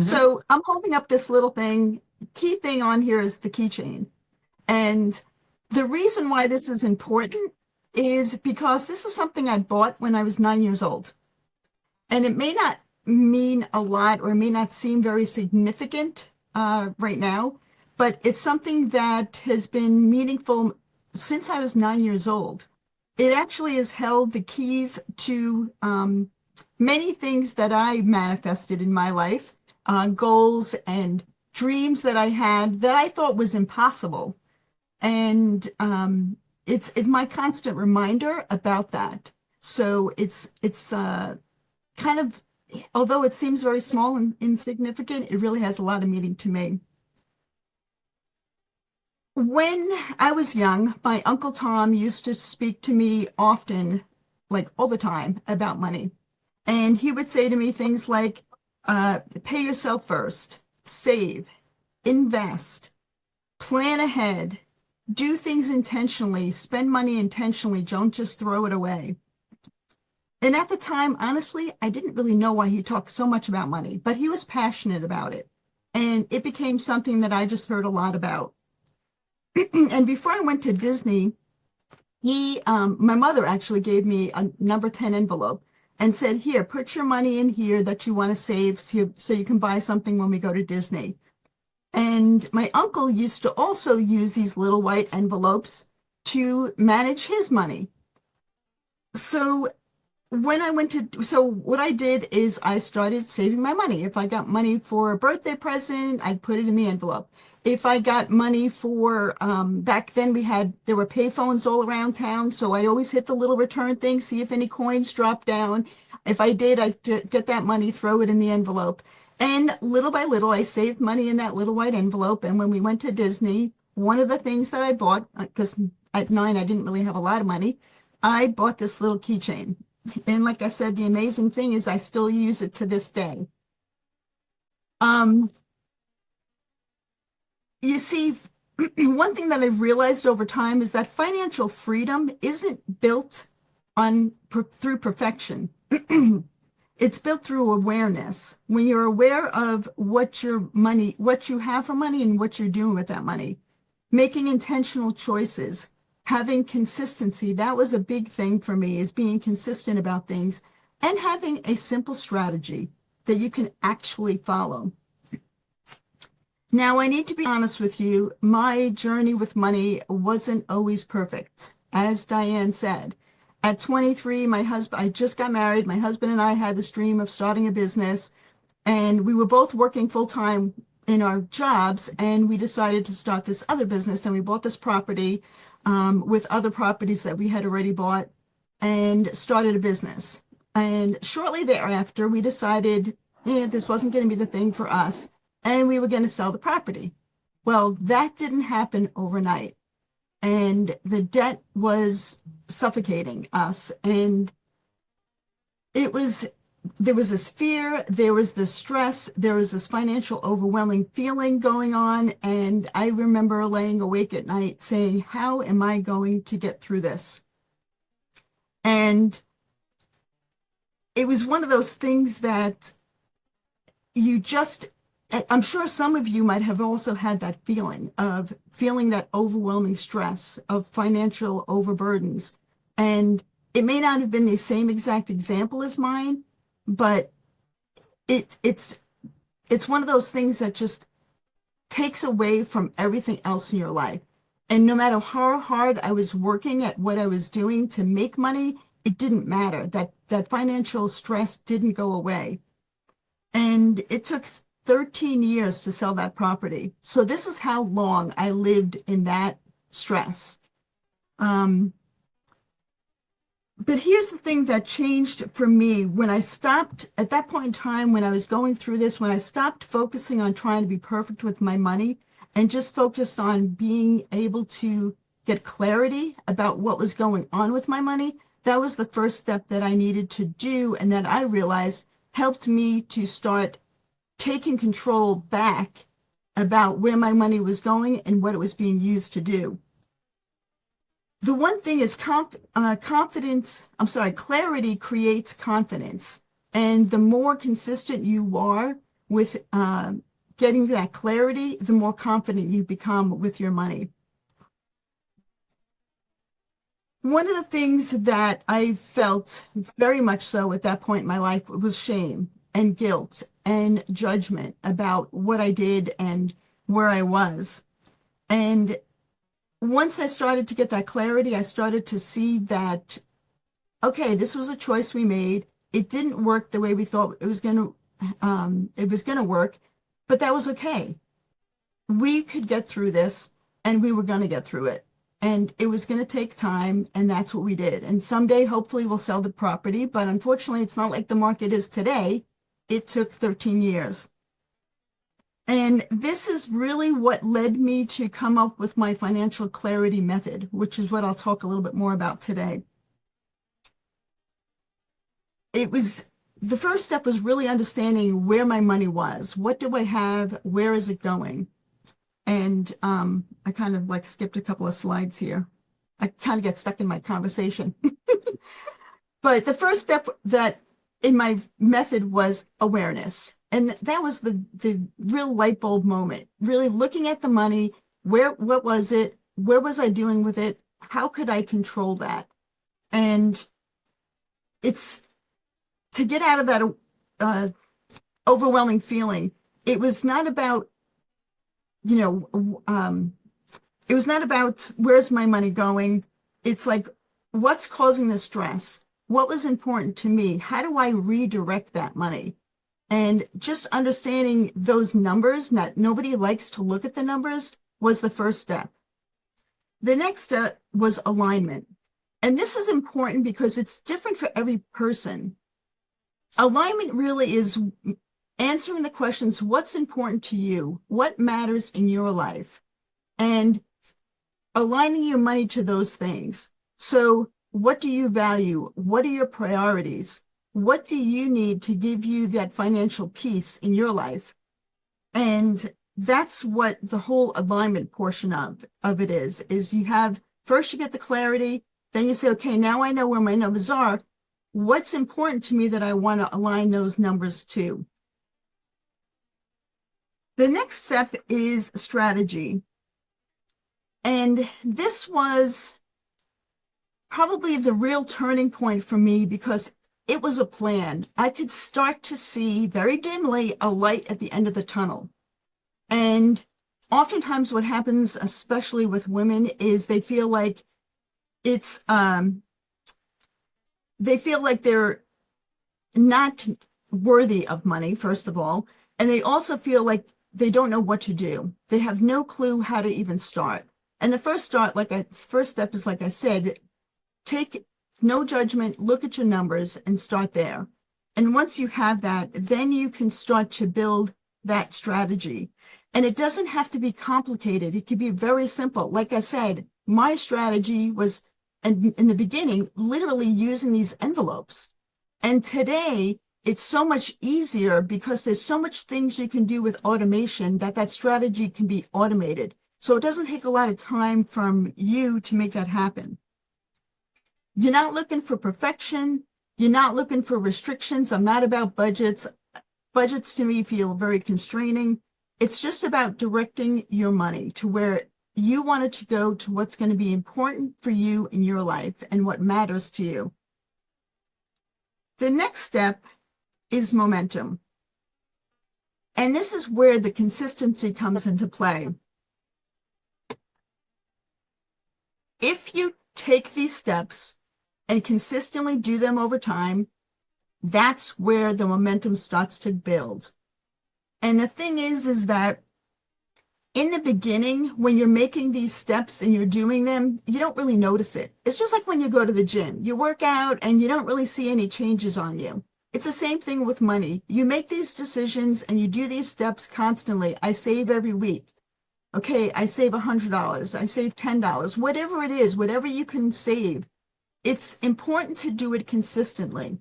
So I'm holding up this little thing. Key thing on here is the keychain. And the reason why this is important is because this is something I bought when I was 9 years old. And it may not mean a lot or may not seem very significant right now, but it's something that has been meaningful since I was 9 years old. It actually has held the keys to many things that I manifested in my life, goals and dreams that I had that I thought was impossible. And it's my constant reminder about that. So it's kind of, although it seems very small and insignificant, it really has a lot of meaning to me. When I was young, my Uncle Tom used to speak to me often, like all the time, about money. And he would say to me things like, pay yourself first, save, invest, plan ahead, do things intentionally, spend money intentionally, don't just throw it away. And at the time, honestly, I didn't really know why he talked so much about money, but he was passionate about it. And it became something that I just heard a lot about. And before I went to Disney, my mother actually gave me a number 10 envelope and said, here, put your money in here that you want to save so you can buy something when we go to Disney. And my uncle used to also use these little white envelopes to manage his money. So what I did is I started saving my money. If I got money for a birthday present, I'd put it in the envelope. If I got money for, back then there were payphones all around town, so I'd always hit the little return thing, see if any coins dropped down. If I did, I'd get that money, throw it in the envelope. And little by little, I saved money in that little white envelope. And when we went to Disney, one of the things that I bought, because at 9, I didn't really have a lot of money, I bought this little keychain. And like I said, the amazing thing is I still use it to this day. You see, one thing that I've realized over time is that financial freedom isn't built through perfection. It's built through awareness. When you're aware of what you have for money and what you're doing with that money, making intentional choices, having consistency. That was a big thing for me, is being consistent about things and having a simple strategy that you can actually follow. Now, I need to be honest with you. My journey with money wasn't always perfect. As Diane said, at 23, I just got married. My husband and I had this dream of starting a business, and we were both working full time in our jobs, and we decided to start this other business, and we bought this property with other properties that we had already bought and started a business. And shortly thereafter, we decided this wasn't going to be the thing for us, and we were going to sell the property. Well, that didn't happen overnight. And the debt was suffocating us. And there was this fear, there was this stress, there was this financial overwhelming feeling going on. And I remember laying awake at night saying, how am I going to get through this? And it was one of those things that I'm sure some of you might have also had that feeling that overwhelming stress of financial overburdens. And it may not have been the same exact example as mine, but it's one of those things that just takes away from everything else in your life. And no matter how hard I was working at what I was doing to make money, it didn't matter. That financial stress didn't go away. And it took 13 years to sell that property. So this is how long I lived in that stress. But here's the thing that changed for me when I stopped at that point in time, when I was going through this, when I stopped focusing on trying to be perfect with my money and just focused on being able to get clarity about what was going on with my money. That was the first step that I needed to do, and that I realized helped me to start taking control back about where my money was going and what it was being used to do. The one thing is clarity creates confidence. And the more consistent you are with getting that clarity, the more confident you become with your money. One of the things that I felt very much so at that point in my life was shame and guilt and judgment about what I did and where I was. And once I started to get that clarity, I started to see that, okay, this was a choice we made. It didn't work the way we thought it was going to work, but that was okay. We could get through this, and we were going to get through it. And it was going to take time, and that's what we did. And someday, hopefully, we'll sell the property, but unfortunately, it's not like the market is today. It took 13 years. And this is really what led me to come up with my financial clarity method, which is what I'll talk a little bit more about today. The first step was really understanding where my money was. What do I have? Where is it going? And I kind of like skipped a couple of slides here. I kind of get stuck in my conversation. But the first step that in my method was awareness. And that was the real light bulb moment, really looking at the money. What was it? Where was I doing with it? How could I control that? And it's to get out of that overwhelming feeling. It was not about, it was not about where's my money going. It's like, what's causing the stress? What was important to me? How do I redirect that money? And just understanding those numbers, that nobody likes to look at the numbers, was the first step. The next step was alignment. And this is important because it's different for every person. Alignment really is answering the questions, what's important to you? What matters in your life? And aligning your money to those things. So what do you value? What are your priorities? What do you need to give you that financial peace in your life? And that's what the whole alignment portion of it is you have, first you get the clarity, then you say, okay, now I know where my numbers are. What's important to me that I want to align those numbers to? The next step is strategy. And this was probably the real turning point for me because it was a plan. I could start to see very dimly a light at the end of the tunnel. And oftentimes what happens, especially with women, is they feel like they're not worthy of money, first of all. And they also feel like they don't know what to do. They have no clue how to even start. And the first step is, like I said, take no judgment, look at your numbers and start there. And once you have that, then you can start to build that strategy. And it doesn't have to be complicated. It could be very simple. Like I said, my strategy was in the beginning, literally using these envelopes. And today it's so much easier because there's so much things you can do with automation that strategy can be automated. So it doesn't take a lot of time from you to make that happen. You're not looking for perfection. You're not looking for restrictions. I'm not about budgets. Budgets to me feel very constraining. It's just about directing your money to where you want it to go, to what's going to be important for you in your life and what matters to you. The next step is momentum. And this is where the consistency comes into play. If you take these steps and consistently do them over time, that's where the momentum starts to build. And the thing is that in the beginning, when you're making these steps and you're doing them, you don't really notice it. It's just like when you go to the gym, you work out and you don't really see any changes on you. It's the same thing with money. You make these decisions and you do these steps constantly. I save every week. Okay, I save $100. I save $10. Whatever it is, whatever you can save, it's important to do it consistently.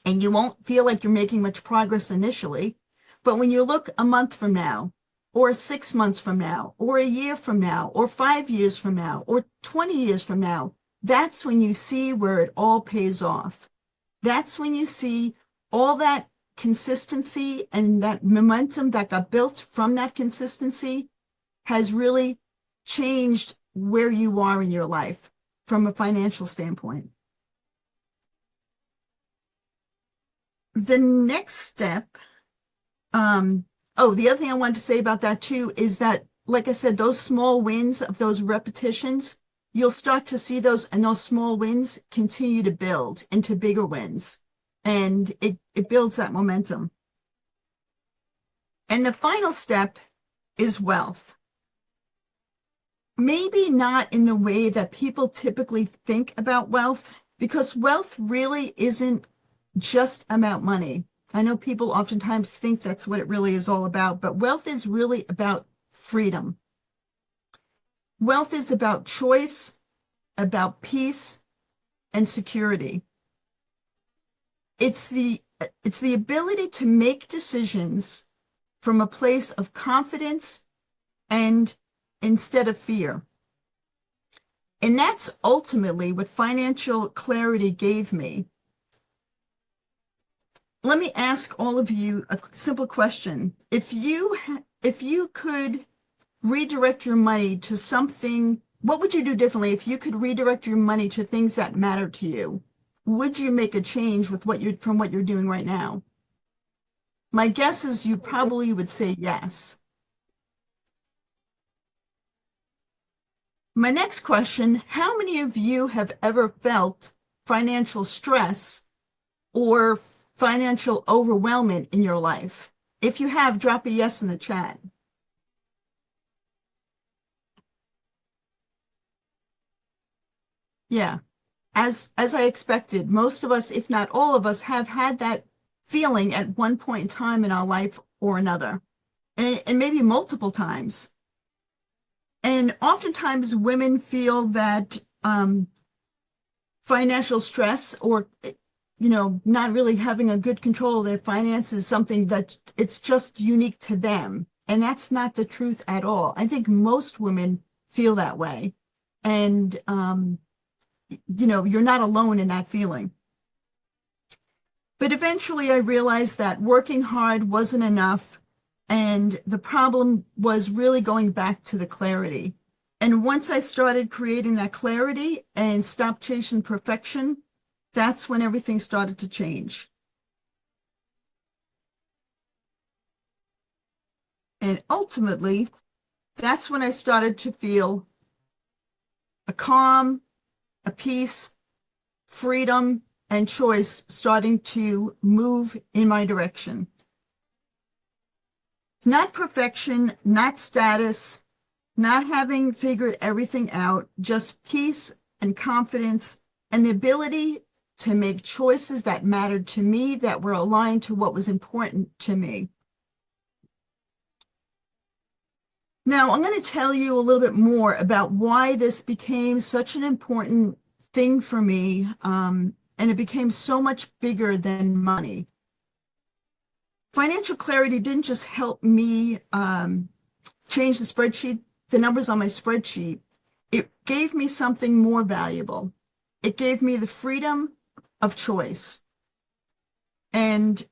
And you won't feel like you're making much progress initially. But when you look a month from now, or 6 months from now, or a year from now, or 5 years from now, or 20 years from now, that's when you see where it all pays off. That's when you see all that consistency and that momentum that got built from that consistency has really changed where you are in your life from a financial standpoint. The next step, the other thing I wanted to say about that too is that, like I said, those small wins of those repetitions, you'll start to see those, and those small wins continue to build into bigger wins. And it builds that momentum. And the final step is wealth. Maybe not in the way that people typically think about wealth, because wealth really isn't just about money. I know people oftentimes think that's what it really is all about, but wealth is really about freedom. Wealth is about choice, about peace, and security. It's the ability to make decisions from a place of confidence and instead of fear. And that's ultimately what financial clarity gave me. Let me ask all of you a simple question. If you could redirect your money to something, what would you do differently if you could redirect your money to things that matter to you? Would you make a change with from what you're doing right now? My guess is you probably would say yes. My next question, how many of you have ever felt financial stress or financial overwhelmment in your life? If you have, drop a yes in the chat. Yeah, as I expected, most of us, if not all of us, have had that feeling at one point in time in our life or another, and maybe multiple times. And oftentimes women feel that financial stress or, not really having a good control of their finances is something that it's just unique to them. And that's not the truth at all. I think most women feel that way. And, you're not alone in that feeling. But eventually I realized that working hard wasn't enough. And the problem was really going back to the clarity. And once I started creating that clarity and stopped chasing perfection, that's when everything started to change. And ultimately, that's when I started to feel a calm, a peace, freedom, and choice starting to move in my direction. Not perfection, not status, not having figured everything out, just peace and confidence and the ability to make choices that mattered to me, that were aligned to what was important to me. Now, I'm going to tell you a little bit more about why this became such an important thing for me, and it became so much bigger than money. Financial clarity didn't just help me change the numbers on my spreadsheet. It gave me something more valuable. It gave me the freedom of choice. And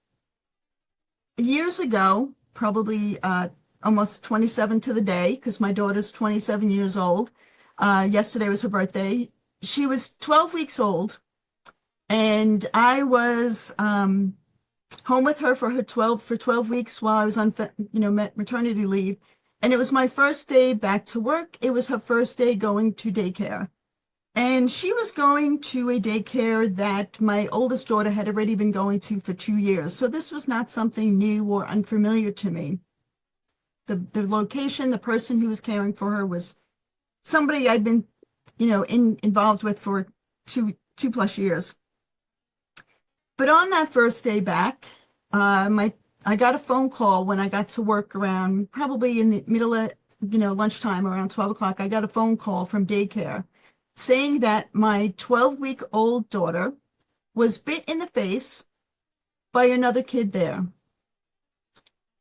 years ago, probably almost 27 to the day, because my daughter's 27 years old. Yesterday was her birthday. She was 12 weeks old, and I was home with her for 12 weeks while I was on maternity leave. And it was my first day back to work. It was her first day going to daycare. And she was going to a daycare that my oldest daughter had already been going to for 2 years. So this was not something new or unfamiliar to me. The location, the person who was caring for her was somebody I'd been, involved with for two plus years. But on that first day back, I got a phone call when I got to work around probably in the middle of, lunchtime around 12 o'clock. I got a phone call from daycare saying that my 12-week-old daughter was bit in the face by another kid there.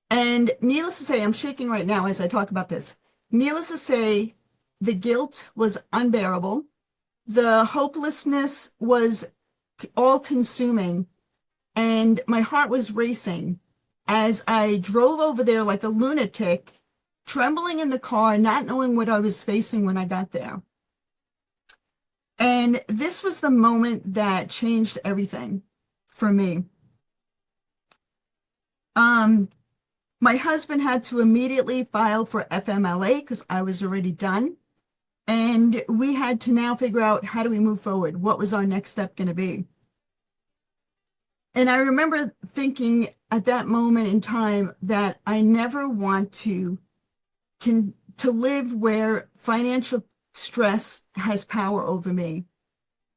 And needless to say, I'm shaking right now as I talk about this. Needless to say, the guilt was unbearable. The hopelessness was all-consuming, and my heart was racing as I drove over there like a lunatic, trembling in the car, not knowing what I was facing when I got there. And this was the moment that changed everything for me. My husband had to immediately file for FMLA because I was already done. And we had to now figure out, how do we move forward? What was our next step going to be? And I remember thinking at that moment in time that I never want to live where financial stress has power over me.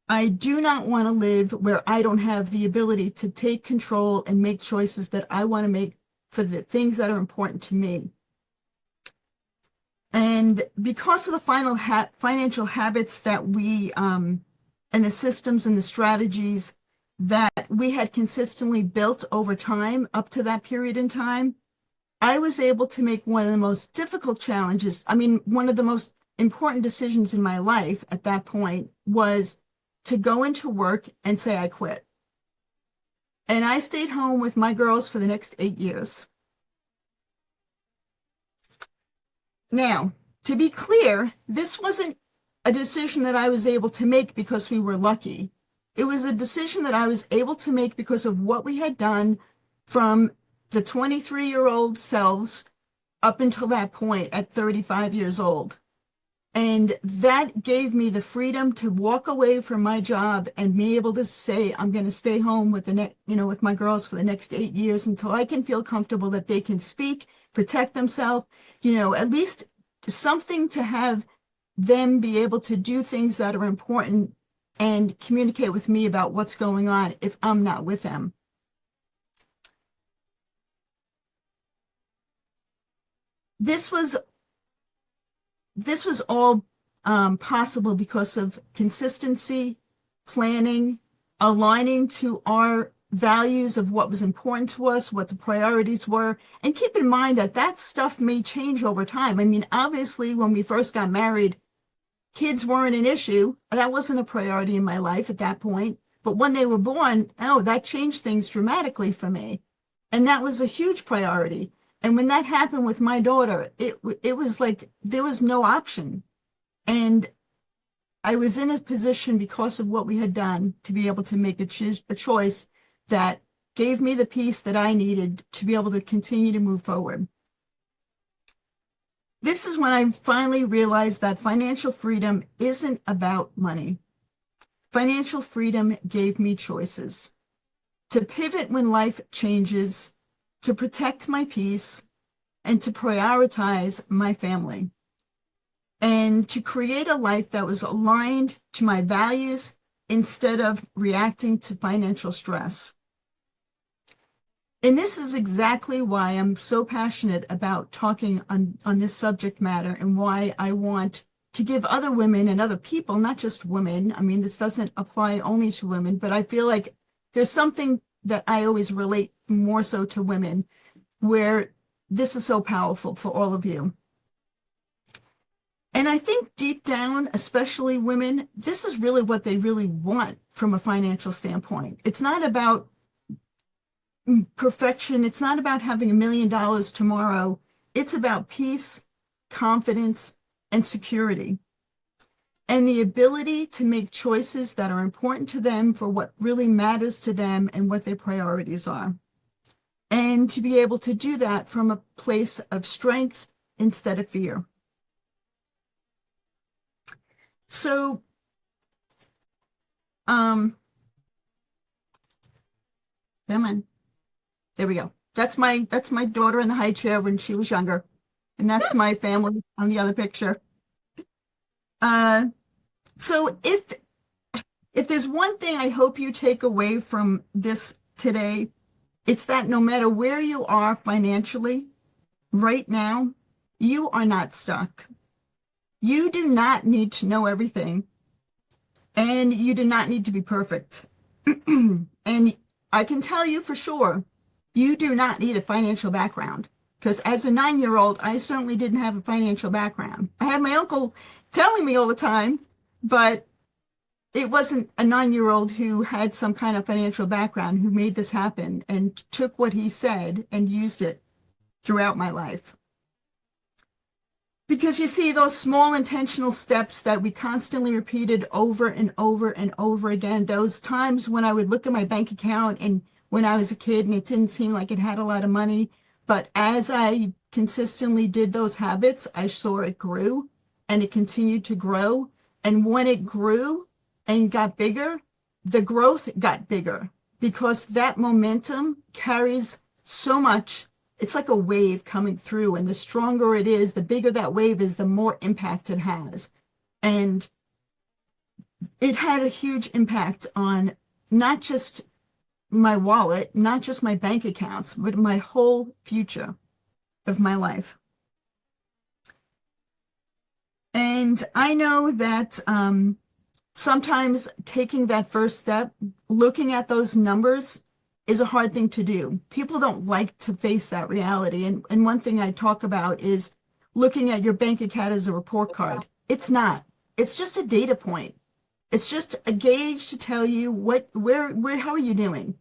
I do not want to live where I don't have the ability to take control and make choices that I want to make for the things that are important to me. And because of the financial habits that we, and the systems and the strategies that we had consistently built over time up to that period in time, I was able to make one of the most difficult challenges. I mean, one of the most important decisions in my life at that point was to go into work and say I quit. And I stayed home with my girls for the next 8 years. Now, to be clear, this wasn't a decision that I was able to make because we were lucky. It was a decision that I was able to make because of what we had done from the 23-year-old selves up until that point at 35 years old. And that gave me the freedom to walk away from my job and be able to say, I'm going to stay home with with my girls for the next 8 years until I can feel comfortable that they can speak, protect themselves, at least something to have them be able to do things that are important and communicate with me about what's going on if I'm not with them. This was all possible because of consistency, planning, aligning to our values of what was important to us, what the priorities were. And keep in mind that that stuff may change over time. I mean, obviously, when we first got married, kids weren't an issue. That wasn't a priority in my life at that point. But when they were born, that changed things dramatically for me. And that was a huge priority. And when that happened with my daughter, it was like there was no option. And I was in a position because of what we had done to be able to make a choice that gave me the peace that I needed to be able to continue to move forward. This is when I finally realized that financial freedom isn't about money. Financial freedom gave me choices to pivot when life changes, to protect my peace, and to prioritize my family, and to create a life that was aligned to my values instead of reacting to financial stress. And this is exactly why I'm so passionate about talking on this subject matter, and why I want to give other women and other people, not just women. I mean, this doesn't apply only to women, but I feel like there's something that I always relate more so to women, where this is so powerful for all of you. And I think deep down, especially women, this is really what they really want from a financial standpoint. It's not about perfection. It's not about having $1 million tomorrow. It's about peace, confidence, and security, and the ability to make choices that are important to them for what really matters to them and what their priorities are. And to be able to do that from a place of strength instead of fear. So Come on. There we go. That's my daughter in the high chair when she was younger. And that's my family on the other picture. So if there's one thing I hope you take away from this today, it's that no matter where you are financially right now, you are not stuck. You do not need to know everything, and you do not need to be perfect. And I can tell you for sure, you do not need a financial background. Because as a 9-year-old, I certainly didn't have a financial background. I had my uncle telling me all the time, but it wasn't a 9-year-old who had some kind of financial background who made this happen and took what he said and used it throughout my life. Because you see, those small intentional steps that we constantly repeated over and over and over again, those times when I would look at my bank account and when I was a kid and it didn't seem like it had a lot of money, but as I consistently did those habits, I saw it grew and it continued to grow. And when it grew and got bigger, the growth got bigger because that momentum carries so much. It's like a wave coming through, and the stronger it is, the bigger that wave is, the more impact it has. And it had a huge impact on not just my wallet, not just my bank accounts, but my whole future of my life. And I know that sometimes taking that first step, looking at those numbers, is a hard thing to do. People don't like to face that reality. And one thing I talk about is looking at your bank account as a report card. It's not. It's just a data point. It's just a gauge to tell you how are you doing?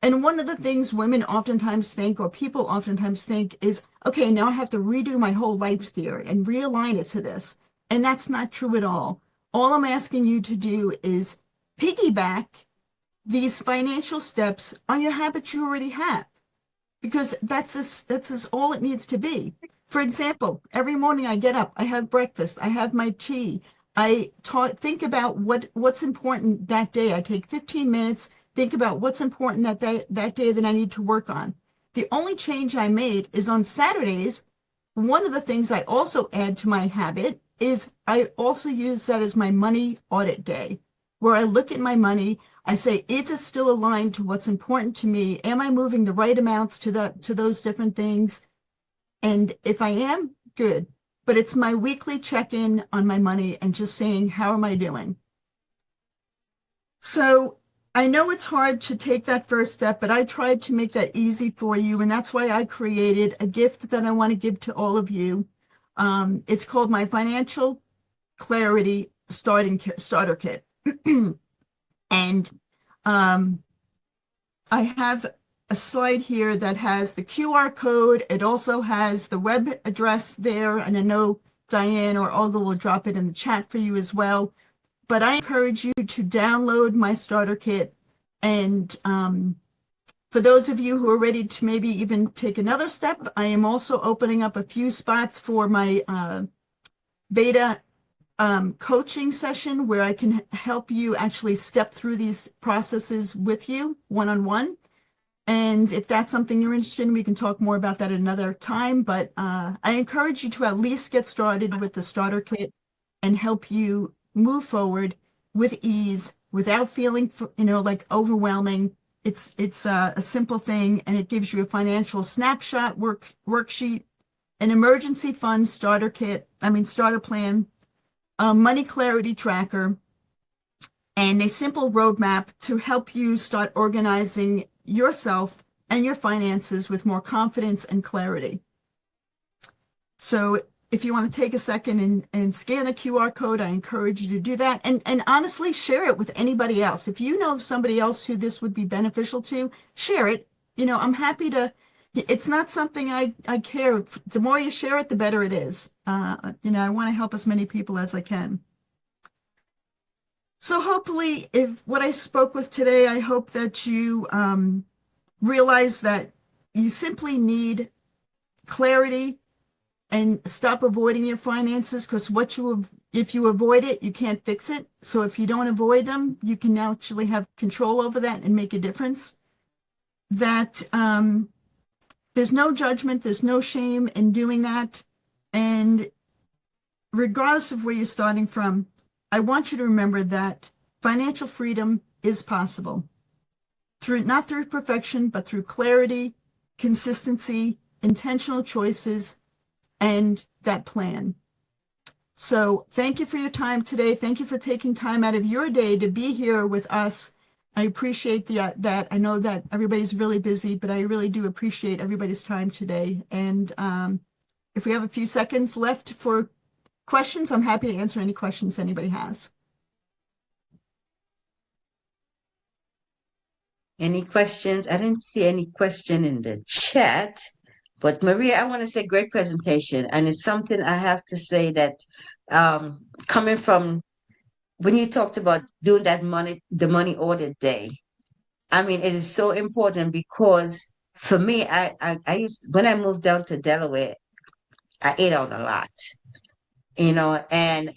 And one of the things women oftentimes think, or people oftentimes think, is, okay, now I have to redo my whole life theory and realign it to this. And that's not true at all. All I'm asking you to do is piggyback these financial steps on your habits you already have, because that's all it needs to be. For example, every morning I get up, I have breakfast, I have my tea, I think about what's important that day. I take 15 minutes, think about what's important that day that I need to work on. The only change I made is on Saturdays. One of the things I also add to my habit is I also use that as my money audit day, where I look at my money. I say, is it still aligned to what's important to me? Am I moving the right amounts to those different things? And if I am, good. But it's my weekly check-in on my money and just saying, how am I doing? So I know it's hard to take that first step, but I tried to make that easy for you. And that's why I created a gift that I want to give to all of you. It's called my Financial Clarity Starter Kit. And I have a slide here that has the QR code. It also has the web address there, and I know Diane or Olga will drop it in the chat for you as well. But I encourage you to download my starter kit. And for those of you who are ready to maybe even take another step, I am also opening up a few spots for my beta coaching session where I can help you actually step through these processes with you one-on-one. And if that's something you're interested in, we can talk more about that at another time. But I encourage you to at least get started with the starter kit and help you move forward with ease without feeling, like overwhelming. It's a simple thing, and it gives you a financial snapshot worksheet, an emergency fund starter plan, a money clarity tracker, and a simple roadmap to help you start organizing yourself and your finances with more confidence and clarity. So if you want to take a second and scan the QR code, I encourage you to do that. And honestly, share it with anybody else. If you know of somebody else who this would be beneficial to, share it. I'm happy to. It's not something I care. The more you share it, the better it is. I want to help as many people as I can. So hopefully, if what I spoke with today, I hope that you realize that you simply need clarity and stop avoiding your finances, because what you if you avoid it, you can't fix it. So if you don't avoid them, you can actually have control over that and make a difference. That there's no judgment, there's no shame in doing that. And regardless of where you're starting from, I want you to remember that financial freedom is possible through not through perfection, but through clarity, consistency, intentional choices, and that plan. So thank you for your time today. Thank you for taking time out of your day to be here with us. I appreciate that. I know that everybody's really busy, but I really do appreciate everybody's time today. And if we have a few seconds left for questions, I'm happy to answer any questions anybody has. Any questions? I didn't see any question in the chat, but Maria, I want to say great presentation. And it's something I have to say that coming from when you talked about doing that the money audit day, I mean, it is so important because for me, I used when I moved down to Delaware, I ate out a lot, and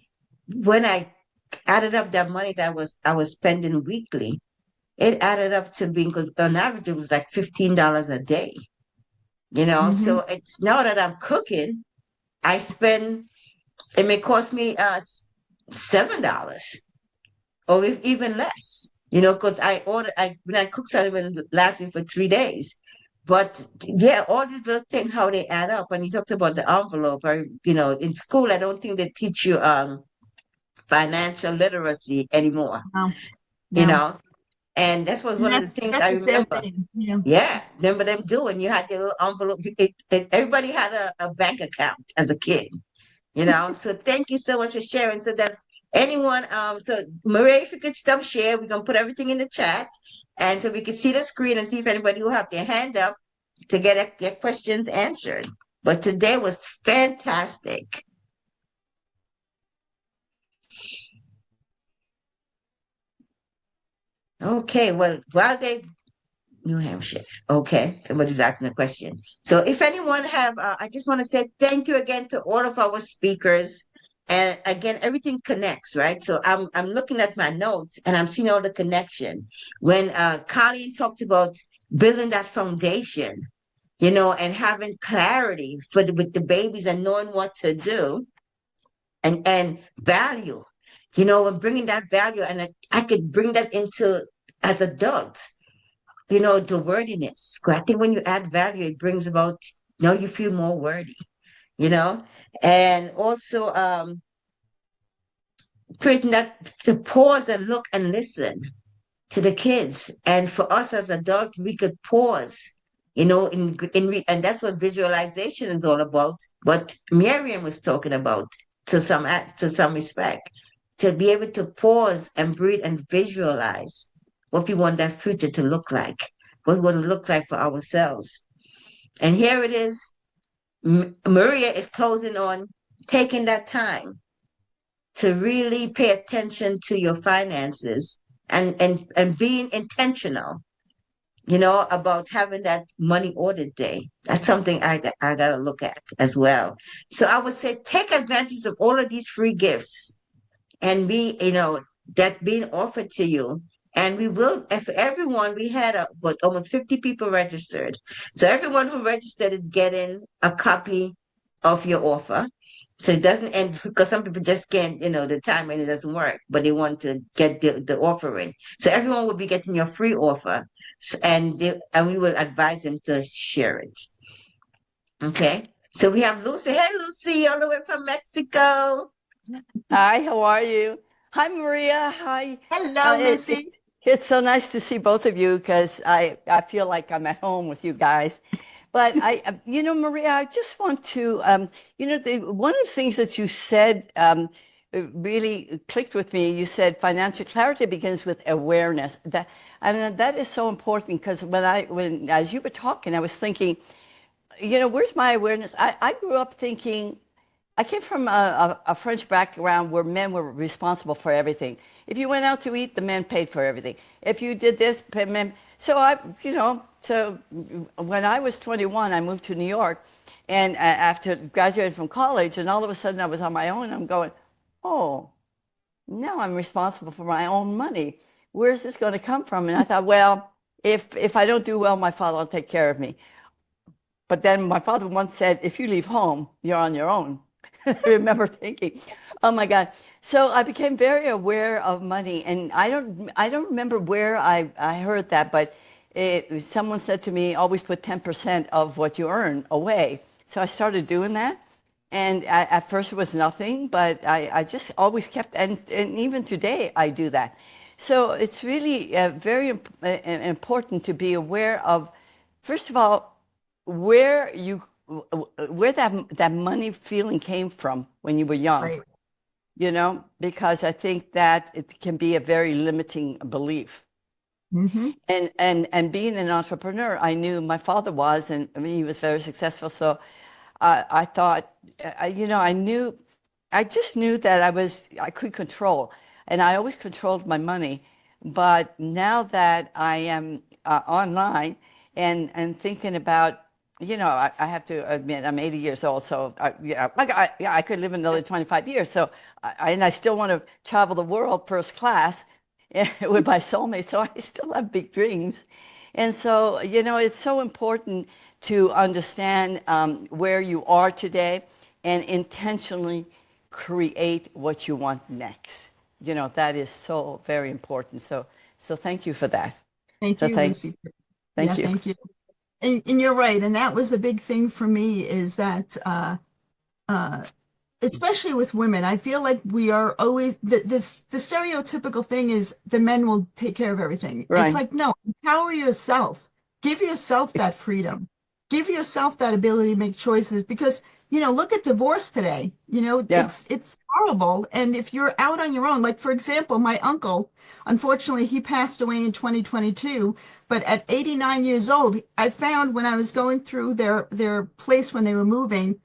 when I added up that money that I was spending weekly, it added up to being on average, it was like $15 a day, So it's now that I'm cooking, I spend it may cost me $7 or if even less, because when I cook something it lasts me for 3 days. But yeah, all these little things how they add up. And you talked about the envelope, or in school I don't think they teach you financial literacy anymore, Wow. you Yeah. know. And that was And one of the things that's I a sad remember. thing. Yeah. Yeah, remember them doing. You had your little envelope. Everybody had a bank account as a kid, So thank you so much for sharing. So that anyone, so Maria, if you could stop share, we can put everything in the chat, and so we can see the screen and see if anybody will have their hand up to get their questions answered. But today was fantastic. Okay, well, while they New Hampshire. Okay, somebody's asking a question. So if anyone have, I just want to say thank you again to all of our speakers. And again, everything connects, right? So I'm looking at my notes and I'm seeing all the connection. When Colleen talked about building that foundation, and having clarity with the babies and knowing what to do and value, and bringing that value, and I could bring that into as adults, the wordiness. 'Cause I think when you add value, it brings about, now you feel more worthy, you know? And also creating that to pause and look and listen to the kids. And for us as adults, we could pause, and that's what visualization is all about. What Marianne was talking about to some respect, to be able to pause and breathe and visualize what we want that future to look like, what we want to look like for ourselves. And here it is. Maria is closing on taking that time to really pay attention to your finances and being intentional, about having that money audit day. That's something I got to look at as well. So I would say take advantage of all of these free gifts and that being offered to you. And we will, if everyone, we had almost 50 people registered. So everyone who registered is getting a copy of your offer. So it doesn't end because some people just can't, the time and it doesn't work, but they want to get the offering. So everyone will be getting your free offer, and we will advise them to share it. Okay. So we have Lucy. Hey, Lucy, all the way from Mexico. Hi, how are you? Hi, Maria. Hi. Hello, It, Lucy. it's so nice to see both of you because I feel like I'm at home with you guys. But Maria, I just want to, one of the things that you said really clicked with me. You said financial clarity begins with awareness. That is so important because as you were talking, I was thinking, where's my awareness? I grew up thinking. I came from a French background where men were responsible for everything. If you went out to eat, the men paid for everything. If you did this, men. So when I was 21, I moved to New York, and after graduating from college, and all of a sudden I was on my own. I'm going, oh, now I'm responsible for my own money. Where's this going to come from? And I thought, well, if I don't do well, my father will take care of me. But then my father once said, if you leave home, you're on your own. I remember thinking, oh my God. So I became very aware of money, and I don't remember where I heard that, but someone said to me, always put 10% of what you earn away. So I started doing that. And at first it was nothing, but I just always kept, and even today I do that. So it's really very important to be aware of, first of all, where you where that money feeling came from when you were young, Right. you know, because I think that it can be a very limiting belief. Mm-hmm. And being an entrepreneur, I knew my father was, and I mean, he was very successful. So I thought, I just knew that I could control, and I always controlled my money. But now that I am online and thinking about, I have to admit, I'm 80 years old, so I could live another 25 years. So, and I still want to travel the world first class with my soulmate. So I still have big dreams. And so, it's so important to understand where you are today and intentionally create what you want next. That is so very important. So thank you for that. Thank So you, Lucy. thank Yeah, you. thank you. And you're right. And that was a big thing for me is that, especially with women, I feel like we are always, the stereotypical thing is the men will take care of everything. It's Right. like, no, empower yourself. Give yourself that freedom. Give yourself that ability to make choices because, look at divorce today. Yeah. It's horrible. And if you're out on your own, like for example, my uncle, unfortunately, he passed away in 2022, but at 89 years old, I found when I was going through their place when they were moving,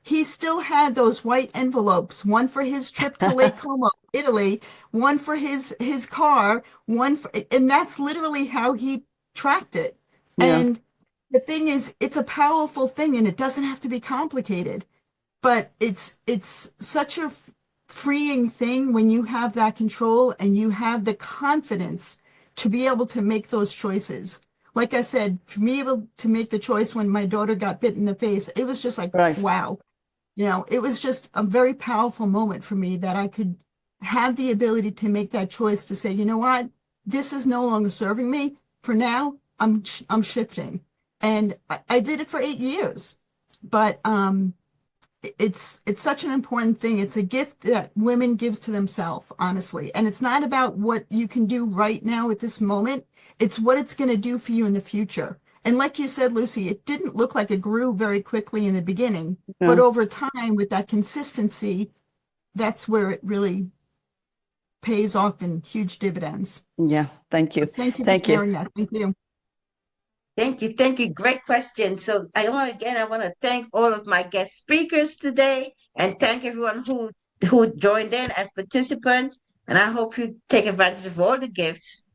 he still had those white envelopes, one for his trip to Lake Como, Italy, one for his car, and that's literally how he tracked it. Yeah. And the thing is, it's a powerful thing and it doesn't have to be complicated, but it's such a freeing thing when you have that control and you have the confidence to be able to make those choices. Like I said, for me able to make the choice when my daughter got bit in the face, it was just like, Right. wow. It was just a very powerful moment for me that I could have the ability to make that choice to say, you know what, this is no longer serving me. For now, I'm shifting, and I did it for 8 years. But it's such an important thing. It's a gift that women gives to themselves, honestly, and it's not about what you can do right now at this moment. It's what it's going to do for you in the future. And like you said, Lucy, it didn't look like it grew very quickly in the beginning, but No. over time with that consistency, that's where it really pays off in huge dividends. Yeah. Thank you. Thank you for Thank you. sharing that. Thank you. Thank you. Thank you. Great question. So I want to thank all of my guest speakers today and thank everyone who joined in as participants. And I hope you take advantage of all the gifts.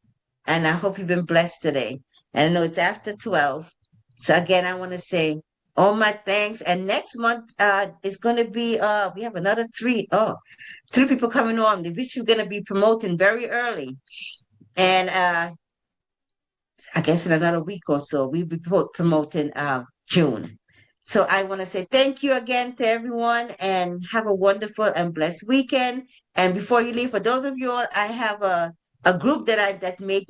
And I hope you've been blessed today. And I know it's after 12. So again, I want to say all my thanks. And next month is going to be, we have another three people coming on, which we're going to be promoting very early. And I guess in another week or so, we'll be promoting June. So I want to say thank you again to everyone and have a wonderful and blessed weekend. And before you leave, for those of you all, I have a group that made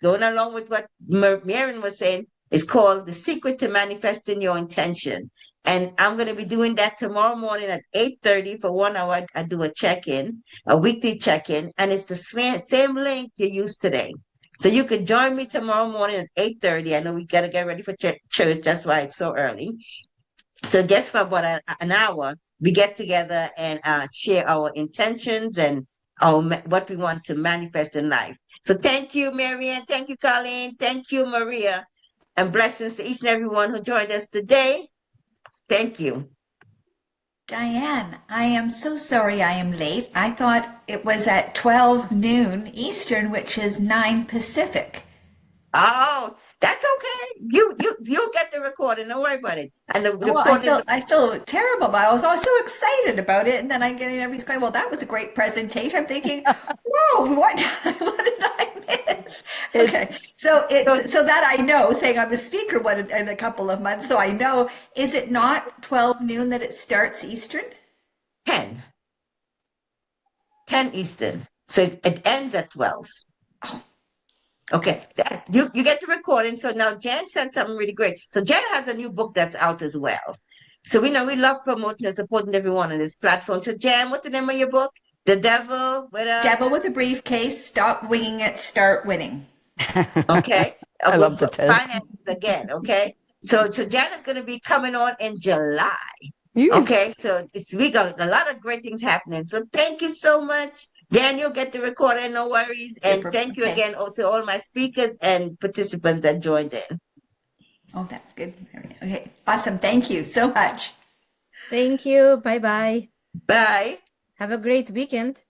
going along with what Marianne was saying. It's called The Secret to Manifesting Your Intention. And I'm going to be doing that tomorrow morning at 8:30 for 1 hour. I do a check-in, a weekly check-in, and it's the same link you used today. So you could join me tomorrow morning at 8:30. I know we got to get ready for church. That's why it's so early. So just for about an hour, we get together and share our intentions and what we want to manifest in life. So thank you, Marianne. Thank you, Colleen. Thank you, Maria. And blessings to each and everyone who joined us today. Thank you. Diane, I am so sorry I am late. I thought it was at 12 noon Eastern, which is 9 Pacific. Oh, that's okay. You'll get the recording. Don't worry about it. And the Well, recording is I feel terrible, but I was also excited about it, and then I get everybody's going, "Well, that was a great presentation." I'm thinking, "Whoa, what what did I miss?" Okay, so so it's so that I know, saying I'm a speaker one in a couple of months, so I know. Is it not 12 noon that it starts Eastern? 10, 10 Eastern. So it ends at 12. Okay, Okay. you get the recording. So now Jen said something really great. So Jen has a new book that's out as well. So we know we love promoting and supporting everyone on this platform. So Jen, what's the name of your book? The Devil with a Devil with a briefcase. Stop winging it. Start winning. okay. I With love the TED. finances again. Okay. So Jen is going to be coming on in July. You. Okay, so we got a lot of great things happening. So thank you so much. Daniel, get the recording, no worries. And Super. thank you Okay. again to all my speakers and participants that joined in. Oh, that's good. Okay. Awesome. Thank you so much. Thank you. Bye bye. Bye. Have a great weekend.